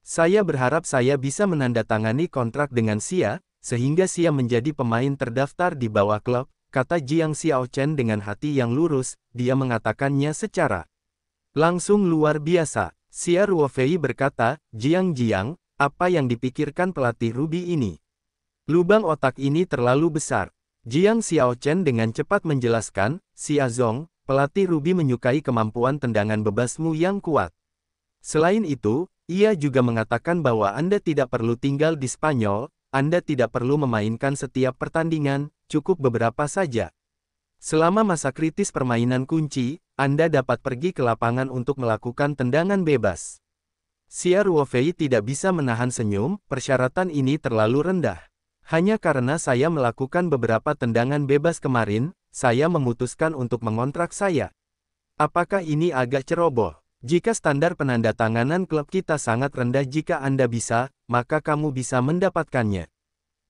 Saya berharap saya bisa menandatangani kontrak dengan Xia, sehingga Xia menjadi pemain terdaftar di bawah klub, kata Jiang Xiaochen dengan hati yang lurus, dia mengatakannya secara langsung luar biasa. Xia Ruofei berkata, Jiang, apa yang dipikirkan pelatih Ruby ini? Lubang otak ini terlalu besar. Jiang Xiaochen dengan cepat menjelaskan, Xia Zong, pelatih Ruby menyukai kemampuan tendangan bebasmu yang kuat. Selain itu, ia juga mengatakan bahwa Anda tidak perlu tinggal di Spanyol, Anda tidak perlu memainkan setiap pertandingan, cukup beberapa saja. Selama masa kritis permainan kunci, Anda dapat pergi ke lapangan untuk melakukan tendangan bebas. Xia Ruofei tidak bisa menahan senyum, persyaratan ini terlalu rendah. Hanya karena saya melakukan beberapa tendangan bebas kemarin, saya memutuskan untuk mengontrak saya. Apakah ini agak ceroboh? Jika standar penandatanganan klub kita sangat rendah jika Anda bisa, maka kamu bisa mendapatkannya.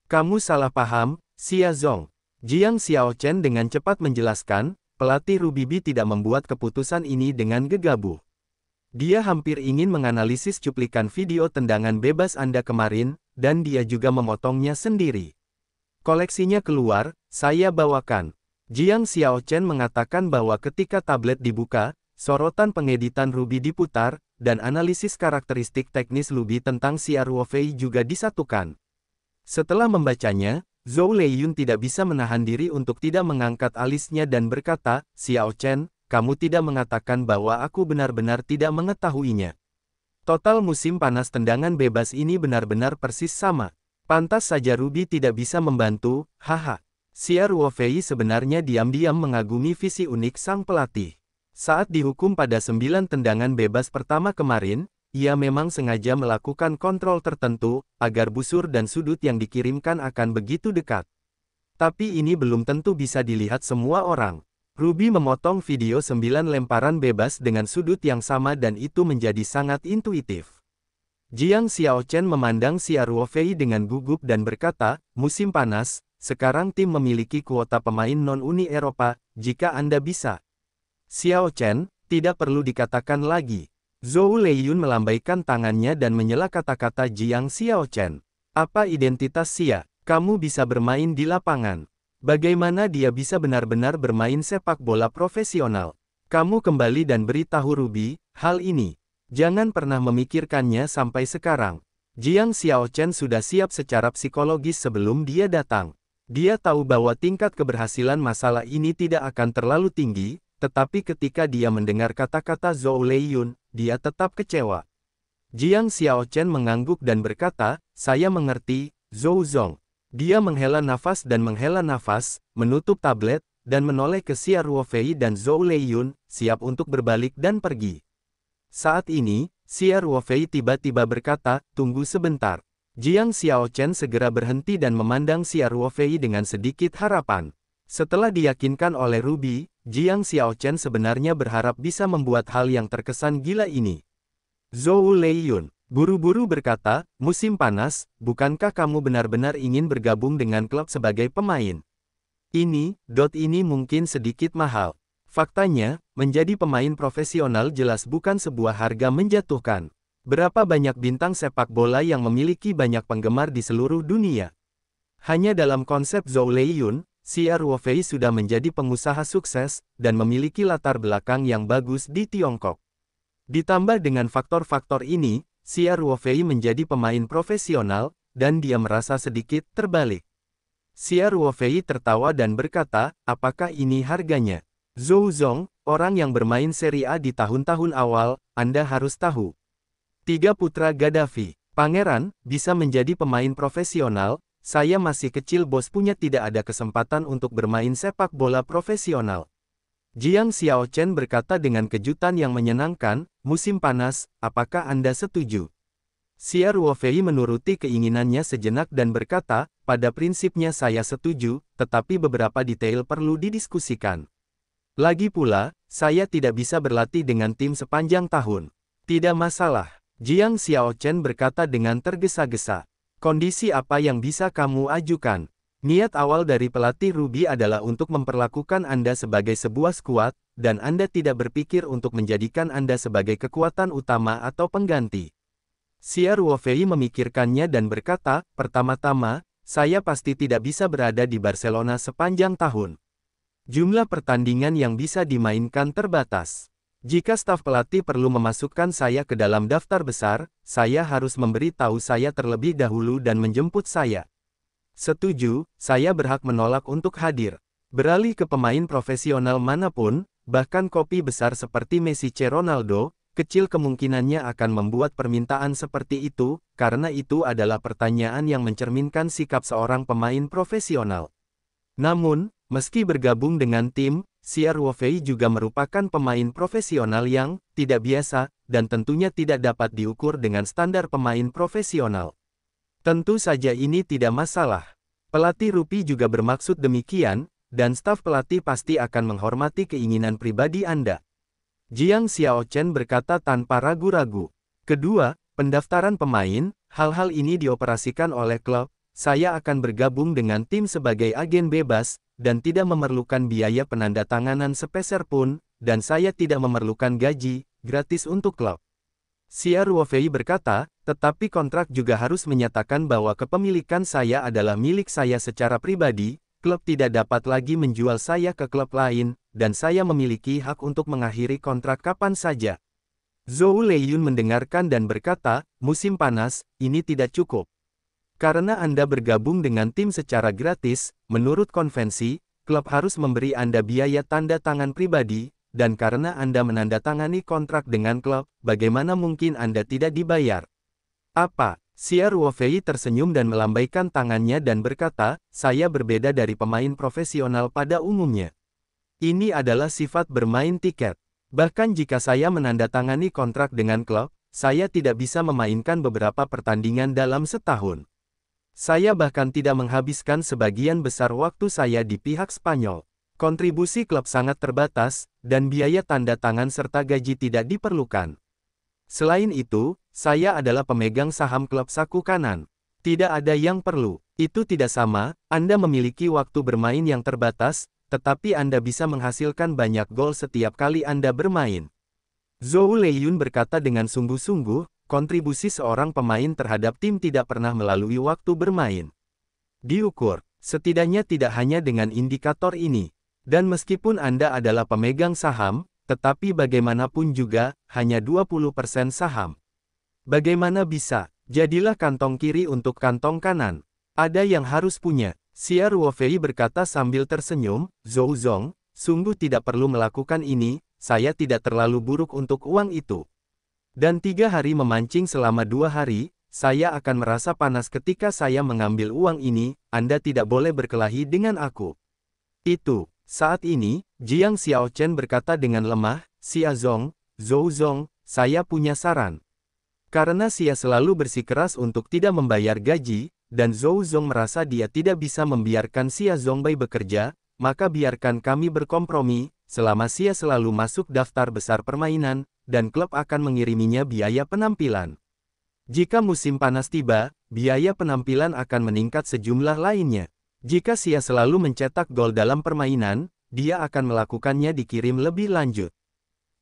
Kamu salah paham, Xia Zong. Jiang Xiaochen dengan cepat menjelaskan, pelatih Ruby tidak membuat keputusan ini dengan gegabah. Dia hampir ingin menganalisis cuplikan video tendangan bebas Anda kemarin, dan dia juga memotongnya sendiri. Koleksinya keluar, saya bawakan. Jiang Xiaochen mengatakan bahwa ketika tablet dibuka, sorotan pengeditan Ruby diputar, dan analisis karakteristik teknis Ruby tentang Xia Ruofei juga disatukan. Setelah membacanya, Zhou Leiyun tidak bisa menahan diri untuk tidak mengangkat alisnya dan berkata, Xiaochen, kamu tidak mengatakan bahwa aku benar-benar tidak mengetahuinya. Total musim panas tendangan bebas ini benar-benar persis sama. Pantas saja Ruby tidak bisa membantu, haha. Xia Ruofei sebenarnya diam-diam mengagumi visi unik sang pelatih. Saat dihukum pada 9 tendangan bebas pertama kemarin, ia memang sengaja melakukan kontrol tertentu, agar busur dan sudut yang dikirimkan akan begitu dekat. Tapi ini belum tentu bisa dilihat semua orang. Ruby memotong video 9 lemparan bebas dengan sudut yang sama dan itu menjadi sangat intuitif. Jiang Xiaochen memandang Xia Ruofei dengan gugup dan berkata, musim panas, sekarang tim memiliki kuota pemain non-Uni Eropa, jika Anda bisa. Xiaochen, tidak perlu dikatakan lagi. Zhou Leiyun melambaikan tangannya dan menyela kata-kata Jiang Xiaochen. Apa identitas Xia? Kamu bisa bermain di lapangan. Bagaimana dia bisa benar-benar bermain sepak bola profesional? Kamu kembali dan beritahu Ruby, hal ini. Jangan pernah memikirkannya sampai sekarang. Jiang Xiaochen sudah siap secara psikologis sebelum dia datang. Dia tahu bahwa tingkat keberhasilan masalah ini tidak akan terlalu tinggi, tetapi ketika dia mendengar kata-kata Zhou Leiyun, dia tetap kecewa. Jiang Xiaochen mengangguk dan berkata, saya mengerti, Zhou Zong. Dia menghela nafas dan menghela nafas, menutup tablet, dan menoleh ke Xia Ruofei dan Zhou Leiyun, siap untuk berbalik dan pergi. Saat ini, Xia Ruofei tiba-tiba berkata, tunggu sebentar. Jiang Xiaochen segera berhenti dan memandang Xia Ruofei dengan sedikit harapan. Setelah diyakinkan oleh Ruby, Jiang Xiaochen sebenarnya berharap bisa membuat hal yang terkesan gila ini. Zhou Leiyun buru-buru berkata, musim panas, bukankah kamu benar-benar ingin bergabung dengan klub sebagai pemain? Ini mungkin sedikit mahal. Faktanya, menjadi pemain profesional jelas bukan sebuah harga menjatuhkan. Berapa banyak bintang sepak bola yang memiliki banyak penggemar di seluruh dunia? Hanya dalam konsep Zhou Leiyun, Xia Ruofei sudah menjadi pengusaha sukses, dan memiliki latar belakang yang bagus di Tiongkok. Ditambah dengan faktor-faktor ini, Xia Ruofei menjadi pemain profesional, dan dia merasa sedikit terbalik. Xia Ruofei tertawa dan berkata, apakah ini harganya? Zhou Zong, orang yang bermain Serie A di tahun-tahun awal, Anda harus tahu. 3 putra Gaddafi, Pangeran, bisa menjadi pemain profesional, saya masih kecil bos punya tidak ada kesempatan untuk bermain sepak bola profesional. Jiang Xiaochen berkata dengan kejutan yang menyenangkan, musim panas, apakah Anda setuju? Xia Ruofei menuruti keinginannya sejenak dan berkata, pada prinsipnya saya setuju, tetapi beberapa detail perlu didiskusikan. Lagi pula, saya tidak bisa berlatih dengan tim sepanjang tahun. Tidak masalah. Jiang Xiaochen berkata dengan tergesa-gesa. Kondisi apa yang bisa kamu ajukan? Niat awal dari pelatih Ruby adalah untuk memperlakukan Anda sebagai sebuah skuad, dan Anda tidak berpikir untuk menjadikan Anda sebagai kekuatan utama atau pengganti. Xia Ruofei memikirkannya dan berkata, pertama-tama, saya pasti tidak bisa berada di Barcelona sepanjang tahun. Jumlah pertandingan yang bisa dimainkan terbatas. Jika staf pelatih perlu memasukkan saya ke dalam daftar besar, saya harus memberi tahu saya terlebih dahulu dan menjemput saya. Setuju, saya berhak menolak untuk hadir. Beralih ke pemain profesional manapun, bahkan kopi besar seperti Messi Ronaldo, kecil kemungkinannya akan membuat permintaan seperti itu, karena itu adalah pertanyaan yang mencerminkan sikap seorang pemain profesional. Namun, meski bergabung dengan tim, Xia Ruofei juga merupakan pemain profesional yang tidak biasa, dan tentunya tidak dapat diukur dengan standar pemain profesional. Tentu saja ini tidak masalah. Pelatih Ruby juga bermaksud demikian, dan staf pelatih pasti akan menghormati keinginan pribadi Anda. Jiang Xiaochen berkata tanpa ragu-ragu. Kedua, pendaftaran pemain, hal-hal ini dioperasikan oleh klub, saya akan bergabung dengan tim sebagai agen bebas, dan tidak memerlukan biaya penandatanganan sepeser pun, dan saya tidak memerlukan gaji gratis untuk klub. Xia Ruofei berkata, Tetapi kontrak juga harus menyatakan bahwa kepemilikan saya adalah milik saya secara pribadi, klub tidak dapat lagi menjual saya ke klub lain, dan saya memiliki hak untuk mengakhiri kontrak kapan saja. Zhou Leiyun mendengarkan dan berkata, musim panas, ini tidak cukup. Karena Anda bergabung dengan tim secara gratis, menurut konvensi, klub harus memberi Anda biaya tanda tangan pribadi, dan karena Anda menandatangani kontrak dengan klub, bagaimana mungkin Anda tidak dibayar? Apa? Xia Ruofei tersenyum dan melambaikan tangannya dan berkata, saya berbeda dari pemain profesional pada umumnya. Ini adalah sifat bermain tiket. Bahkan jika saya menandatangani kontrak dengan klub, saya tidak bisa memainkan beberapa pertandingan dalam setahun. Saya bahkan tidak menghabiskan sebagian besar waktu saya di pihak Spanyol. Kontribusi klub sangat terbatas, dan biaya tanda tangan serta gaji tidak diperlukan. Selain itu, saya adalah pemegang saham klub saku kanan. Tidak ada yang perlu. Itu tidak sama, Anda memiliki waktu bermain yang terbatas, tetapi Anda bisa menghasilkan banyak gol setiap kali Anda bermain. Zhou Leiyun berkata dengan sungguh-sungguh, kontribusi seorang pemain terhadap tim tidak pernah melalui waktu bermain. Diukur, setidaknya tidak hanya dengan indikator ini. Dan meskipun Anda adalah pemegang saham, tetapi bagaimanapun juga, hanya 20% saham. Bagaimana bisa? Jadilah kantong kiri untuk kantong kanan. Ada yang harus punya. Xia Ruofei berkata sambil tersenyum, Zhou Zong, sungguh tidak perlu melakukan ini, saya tidak terlalu buruk untuk uang itu. Dan 3 hari memancing selama 2 hari, saya akan merasa panas ketika saya mengambil uang ini, Anda tidak boleh berkelahi dengan aku. Itu. Saat ini, Jiang Xiaochen berkata dengan lemah, Xia Zong, Zhou Zong, saya punya saran. Karena Xia selalu bersikeras untuk tidak membayar gaji, dan Zhou Zong merasa dia tidak bisa membiarkan Xia Zongbei bekerja, maka biarkan kami berkompromi, selama Xia selalu masuk daftar besar permainan, dan klub akan mengiriminya biaya penampilan. Jika musim panas tiba, biaya penampilan akan meningkat sejumlah lainnya. Jika Xia selalu mencetak gol dalam permainan, dia akan melakukannya dikirim lebih lanjut.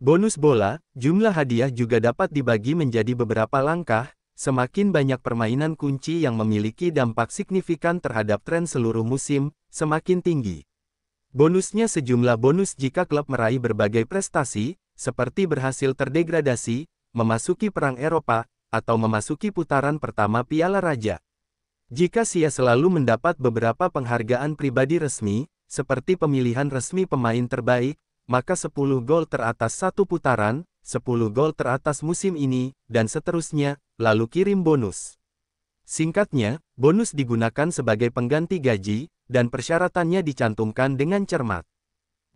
Bonus bola, jumlah hadiah juga dapat dibagi menjadi beberapa langkah, semakin banyak permainan kunci yang memiliki dampak signifikan terhadap tren seluruh musim, semakin tinggi. Bonusnya sejumlah bonus jika klub meraih berbagai prestasi, seperti berhasil terdegradasi, memasuki Perang Eropa, atau memasuki putaran pertama Piala Raja. Jika Xia selalu mendapat beberapa penghargaan pribadi resmi, seperti pemilihan resmi pemain terbaik, maka 10 gol teratas satu putaran, 10 gol teratas musim ini, dan seterusnya, lalu kirim bonus. Singkatnya, bonus digunakan sebagai pengganti gaji, dan persyaratannya dicantumkan dengan cermat.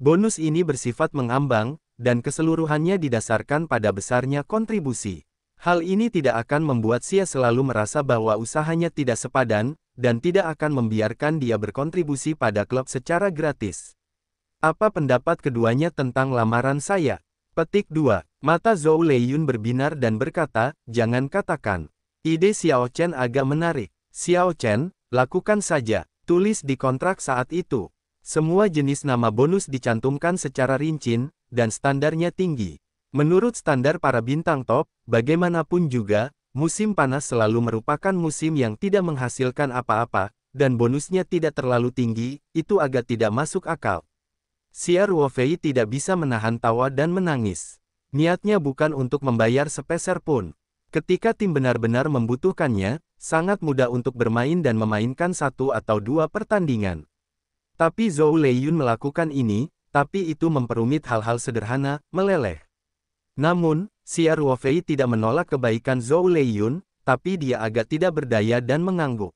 Bonus ini bersifat mengambang, dan keseluruhannya didasarkan pada besarnya kontribusi. Hal ini tidak akan membuat Xia selalu merasa bahwa usahanya tidak sepadan, dan tidak akan membiarkan dia berkontribusi pada klub secara gratis. Apa pendapat keduanya tentang lamaran saya? Petik 2. Mata Zhou Leiyun berbinar dan berkata, jangan katakan. Ide Xiao Chen agak menarik. Xiao Chen, lakukan saja. Tulis di kontrak saat itu. Semua jenis nama bonus dicantumkan secara rinci, dan standarnya tinggi. Menurut standar para bintang top, bagaimanapun juga, musim panas selalu merupakan musim yang tidak menghasilkan apa-apa, dan bonusnya tidak terlalu tinggi, itu agak tidak masuk akal. Xia Ruofei tidak bisa menahan tawa dan menangis. Niatnya bukan untuk membayar sepeser pun. Ketika tim benar-benar membutuhkannya, sangat mudah untuk bermain dan memainkan 1 atau 2 pertandingan. Tapi Zhou Leiyun melakukan ini, tapi itu memperumit hal-hal sederhana, meleleh. Namun, Xia Ruofei tidak menolak kebaikan Zhou Leiyun, tapi dia agak tidak berdaya dan mengangguk.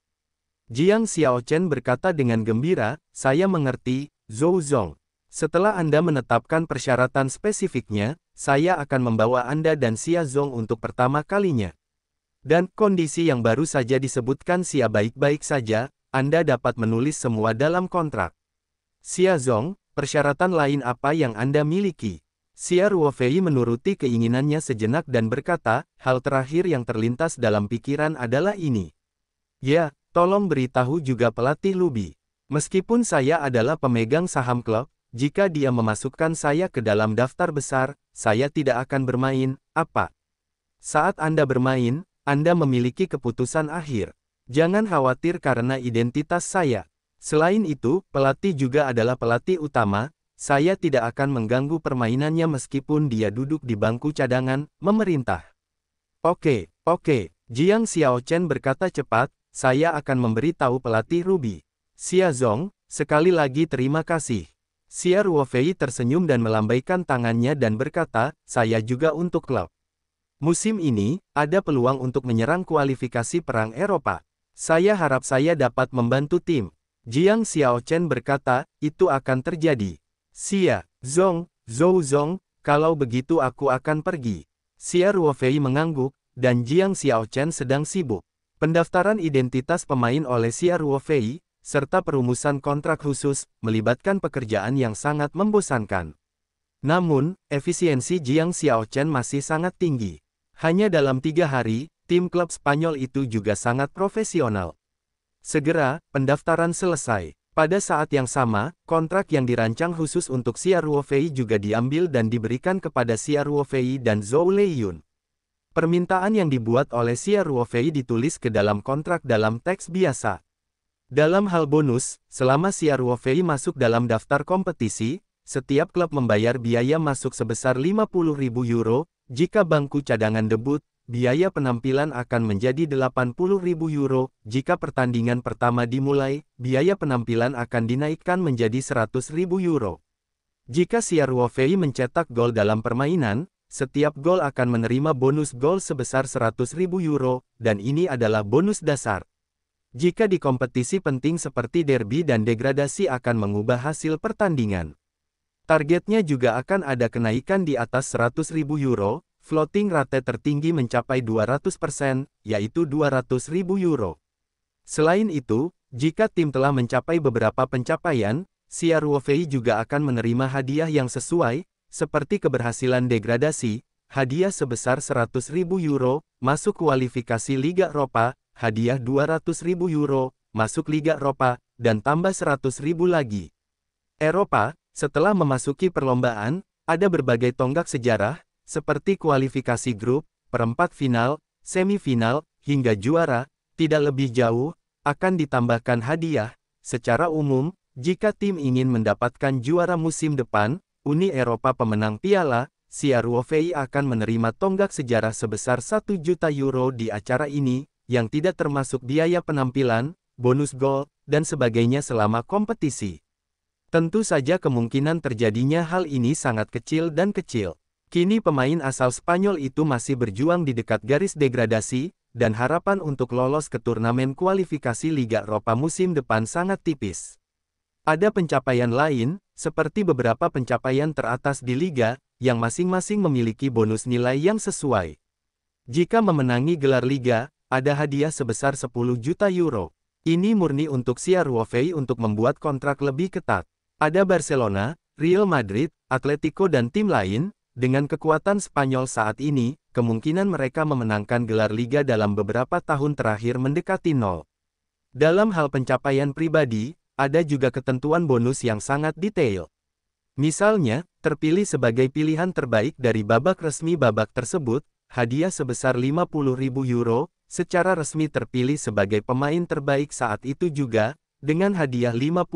Jiang Xiaochen berkata dengan gembira, saya mengerti, Zhou Zong. Setelah Anda menetapkan persyaratan spesifiknya, saya akan membawa Anda dan Xia Zong untuk pertama kalinya. Dan kondisi yang baru saja disebutkan Xia baik-baik saja, Anda dapat menulis semua dalam kontrak. Xia Zong, persyaratan lain apa yang Anda miliki? Xia Ruofei menuruti keinginannya sejenak dan berkata, hal terakhir yang terlintas dalam pikiran adalah ini. Ya, tolong beritahu juga pelatih Lubi. Meskipun saya adalah pemegang saham klub, jika dia memasukkan saya ke dalam daftar besar, saya tidak akan bermain, apa? Saat Anda bermain, Anda memiliki keputusan akhir. Jangan khawatir karena identitas saya. Selain itu, pelatih juga adalah pelatih utama. Saya tidak akan mengganggu permainannya meskipun dia duduk di bangku cadangan, memerintah. Oke, Jiang Xiaochen berkata cepat, saya akan memberitahu pelatih Ruby. Xia Zong, sekali lagi terima kasih. Xia Ruofei tersenyum dan melambaikan tangannya dan berkata, saya juga untuk klub. Musim ini, ada peluang untuk menyerang kualifikasi Perang Eropa. Saya harap saya dapat membantu tim. Jiang Xiaochen berkata, itu akan terjadi. Xia Zong, Zhou Zong, kalau begitu aku akan pergi. Xia Ruofei mengangguk, dan Jiang Xiaochen sedang sibuk. Pendaftaran identitas pemain oleh Xia Ruofei, serta perumusan kontrak khusus, melibatkan pekerjaan yang sangat membosankan. Namun, efisiensi Jiang Xiaochen masih sangat tinggi. Hanya dalam 3 hari, tim klub Spanyol itu juga sangat profesional. Segera, pendaftaran selesai. Pada saat yang sama, kontrak yang dirancang khusus untuk Xia Ruofei juga diambil dan diberikan kepada Xia Ruofei dan Zhou Leiyun. Permintaan yang dibuat oleh Xia Ruofei ditulis ke dalam kontrak dalam teks biasa. Dalam hal bonus, selama Xia Ruofei masuk dalam daftar kompetisi, setiap klub membayar biaya masuk sebesar 50.000 euro, jika bangku cadangan debut, biaya penampilan akan menjadi 80.000 euro, jika pertandingan pertama dimulai, biaya penampilan akan dinaikkan menjadi 100.000 euro. Jika Xia Ruofei mencetak gol dalam permainan, setiap gol akan menerima bonus gol sebesar 100.000 euro, dan ini adalah bonus dasar. Jika di kompetisi penting seperti derby dan degradasi akan mengubah hasil pertandingan. Targetnya juga akan ada kenaikan di atas 100.000 euro, floating rate tertinggi mencapai 200%, yaitu 200.000 euro. Selain itu, jika tim telah mencapai beberapa pencapaian, Xia Ruofei juga akan menerima hadiah yang sesuai, seperti keberhasilan degradasi, hadiah sebesar 100.000 euro, masuk kualifikasi Liga Eropa, hadiah 200.000 euro, masuk Liga Eropa, dan tambah 100.000 lagi. Eropa. Setelah memasuki perlombaan, ada berbagai tonggak sejarah, seperti kualifikasi grup, perempat final, semifinal, hingga juara, tidak lebih jauh, akan ditambahkan hadiah. Secara umum, jika tim ingin mendapatkan juara musim depan, Uni Eropa pemenang piala, Xia Ruofei akan menerima tonggak sejarah sebesar 1 juta euro di acara ini, yang tidak termasuk biaya penampilan, bonus gol, dan sebagainya selama kompetisi. Tentu saja kemungkinan terjadinya hal ini sangat kecil dan kecil. Kini pemain asal Spanyol itu masih berjuang di dekat garis degradasi, dan harapan untuk lolos ke turnamen kualifikasi Liga Eropa musim depan sangat tipis. Ada pencapaian lain, seperti beberapa pencapaian teratas di Liga, yang masing-masing memiliki bonus nilai yang sesuai. Jika memenangi gelar Liga, ada hadiah sebesar 10 juta euro. Ini murni untuk Xia Ruofei untuk membuat kontrak lebih ketat. Ada Barcelona, Real Madrid, Atletico dan tim lain, dengan kekuatan Spanyol saat ini, kemungkinan mereka memenangkan gelar Liga dalam beberapa tahun terakhir mendekati nol. Dalam hal pencapaian pribadi, ada juga ketentuan bonus yang sangat detail. Misalnya, terpilih sebagai pilihan terbaik dari babak resmi babak tersebut, hadiah sebesar 50.000 euro, secara resmi terpilih sebagai pemain terbaik saat itu juga, dengan hadiah 50.000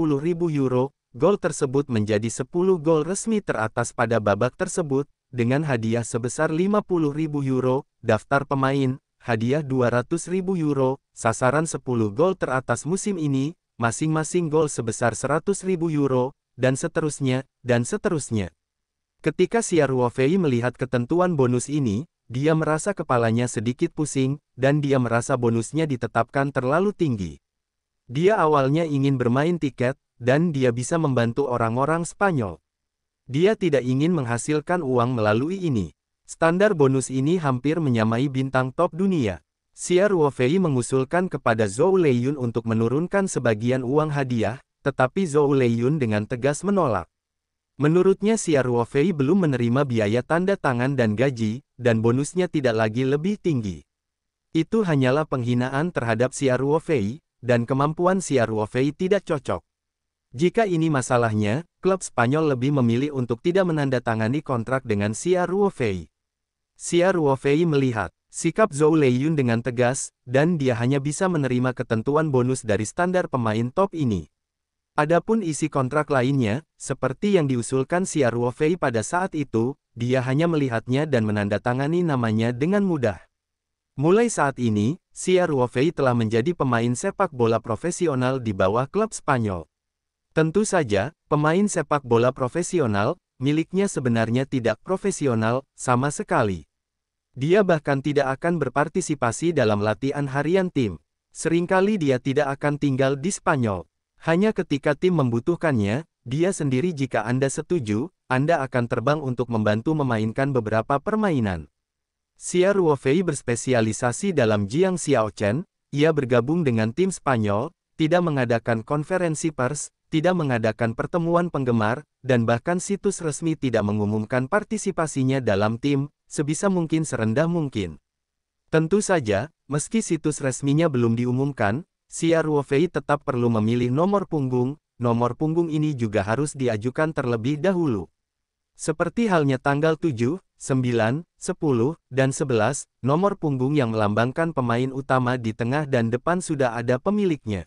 euro, gol tersebut menjadi 10 gol resmi teratas pada babak tersebut, dengan hadiah sebesar 50.000 euro, daftar pemain, hadiah 200.000 euro, sasaran 10 gol teratas musim ini, masing-masing gol sebesar 100.000 euro, dan seterusnya, dan seterusnya. Ketika Xia Ruofei melihat ketentuan bonus ini, dia merasa kepalanya sedikit pusing, dan dia merasa bonusnya ditetapkan terlalu tinggi. Dia awalnya ingin bermain tiket, dan dia bisa membantu orang-orang Spanyol. Dia tidak ingin menghasilkan uang melalui ini. Standar bonus ini hampir menyamai bintang top dunia. Xia Ruofei mengusulkan kepada Zhou Leiyun untuk menurunkan sebagian uang hadiah, tetapi Zhou Leiyun dengan tegas menolak. Menurutnya Xia Ruofei belum menerima biaya tanda tangan dan gaji, dan bonusnya tidak lagi lebih tinggi. Itu hanyalah penghinaan terhadap Xia Ruofei, dan kemampuan Xia Ruofei tidak cocok. Jika ini masalahnya, klub Spanyol lebih memilih untuk tidak menandatangani kontrak dengan Xia Ruofei. Xia Ruofei melihat, Sikap Zhou Leiyun dengan tegas, dan dia hanya bisa menerima ketentuan bonus dari standar pemain top ini. Adapun isi kontrak lainnya, seperti yang diusulkan Xia Ruofei pada saat itu, dia hanya melihatnya dan menandatangani namanya dengan mudah. Mulai saat ini, Xia Ruofei telah menjadi pemain sepak bola profesional di bawah klub Spanyol. Tentu saja, pemain sepak bola profesional, miliknya sebenarnya tidak profesional, sama sekali. Dia bahkan tidak akan berpartisipasi dalam latihan harian tim. Seringkali dia tidak akan tinggal di Spanyol. Hanya ketika tim membutuhkannya, dia sendiri jika Anda setuju, Anda akan terbang untuk membantu memainkan beberapa permainan. Xia Ruofei berspesialisasi dalam Jiang Xiaochen, ia bergabung dengan tim Spanyol, tidak mengadakan konferensi pers, tidak mengadakan pertemuan penggemar, dan bahkan situs resmi tidak mengumumkan partisipasinya dalam tim, sebisa mungkin serendah mungkin. Tentu saja, meski situs resminya belum diumumkan, Xia Ruofei tetap perlu memilih nomor punggung ini juga harus diajukan terlebih dahulu. Seperti halnya tanggal 7, 9, 10, dan 11, nomor punggung yang melambangkan pemain utama di tengah dan depan sudah ada pemiliknya.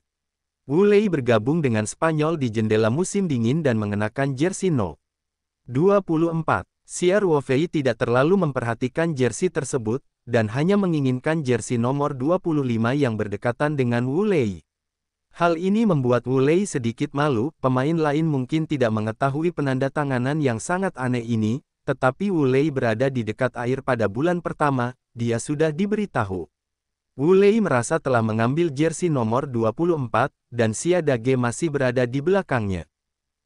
Wu Lei bergabung dengan Spanyol di jendela musim dingin dan mengenakan jersey No. 24. Xia Ruofei tidak terlalu memperhatikan jersey tersebut, dan hanya menginginkan jersey nomor 25 yang berdekatan dengan Wu Lei. Hal ini membuat Wu Lei sedikit malu, pemain lain mungkin tidak mengetahui penandatanganan yang sangat aneh ini, tetapi Wu Lei berada di dekat air pada bulan pertama, dia sudah diberitahu. Wu Lei merasa telah mengambil jersey nomor 24, dan Xia Dage masih berada di belakangnya.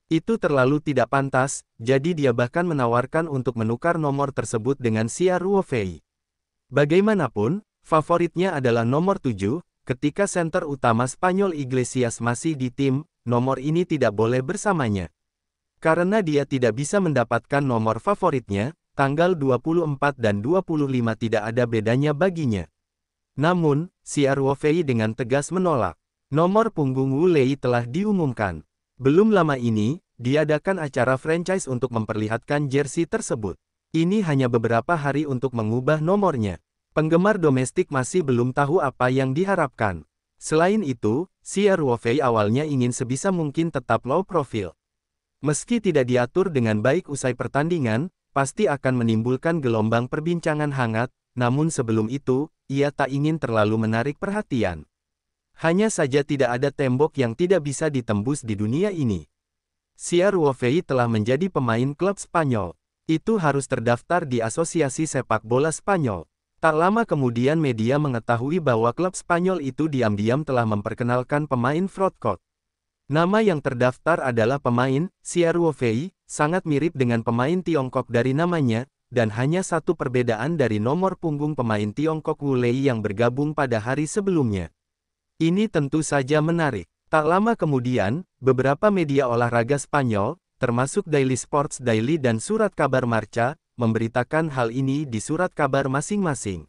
Itu terlalu tidak pantas, jadi dia bahkan menawarkan untuk menukar nomor tersebut dengan Xia Ruofei. Bagaimanapun, favoritnya adalah nomor 7, ketika senter utama Spanyol Iglesias masih di tim, nomor ini tidak boleh bersamanya. Karena dia tidak bisa mendapatkan nomor favoritnya, tanggal 24 dan 25 tidak ada bedanya baginya. Namun, Xia Ruofei dengan tegas menolak. Nomor punggung Wu Lei telah diumumkan. Belum lama ini, diadakan acara franchise untuk memperlihatkan jersey tersebut. Ini hanya beberapa hari untuk mengubah nomornya. Penggemar domestik masih belum tahu apa yang diharapkan. Selain itu, Xia Ruofei awalnya ingin sebisa mungkin tetap low profile. Meski tidak diatur dengan baik usai pertandingan, pasti akan menimbulkan gelombang perbincangan hangat, namun sebelum itu, ia tak ingin terlalu menarik perhatian. Hanya saja tidak ada tembok yang tidak bisa ditembus di dunia ini. Xia Ruofei telah menjadi pemain klub Spanyol. Itu harus terdaftar di Asosiasi Sepak Bola Spanyol. Tak lama kemudian media mengetahui bahwa klub Spanyol itu diam-diam telah memperkenalkan pemain frontcourt. Nama yang terdaftar adalah pemain, Xia Ruofei, sangat mirip dengan pemain Tiongkok dari namanya, dan hanya satu perbedaan dari nomor punggung pemain Tiongkok Wu Lei yang bergabung pada hari sebelumnya. Ini tentu saja menarik. Tak lama kemudian, beberapa media olahraga Spanyol, termasuk Daily Sports Daily dan Surat Kabar Marca, memberitakan hal ini di surat kabar masing-masing.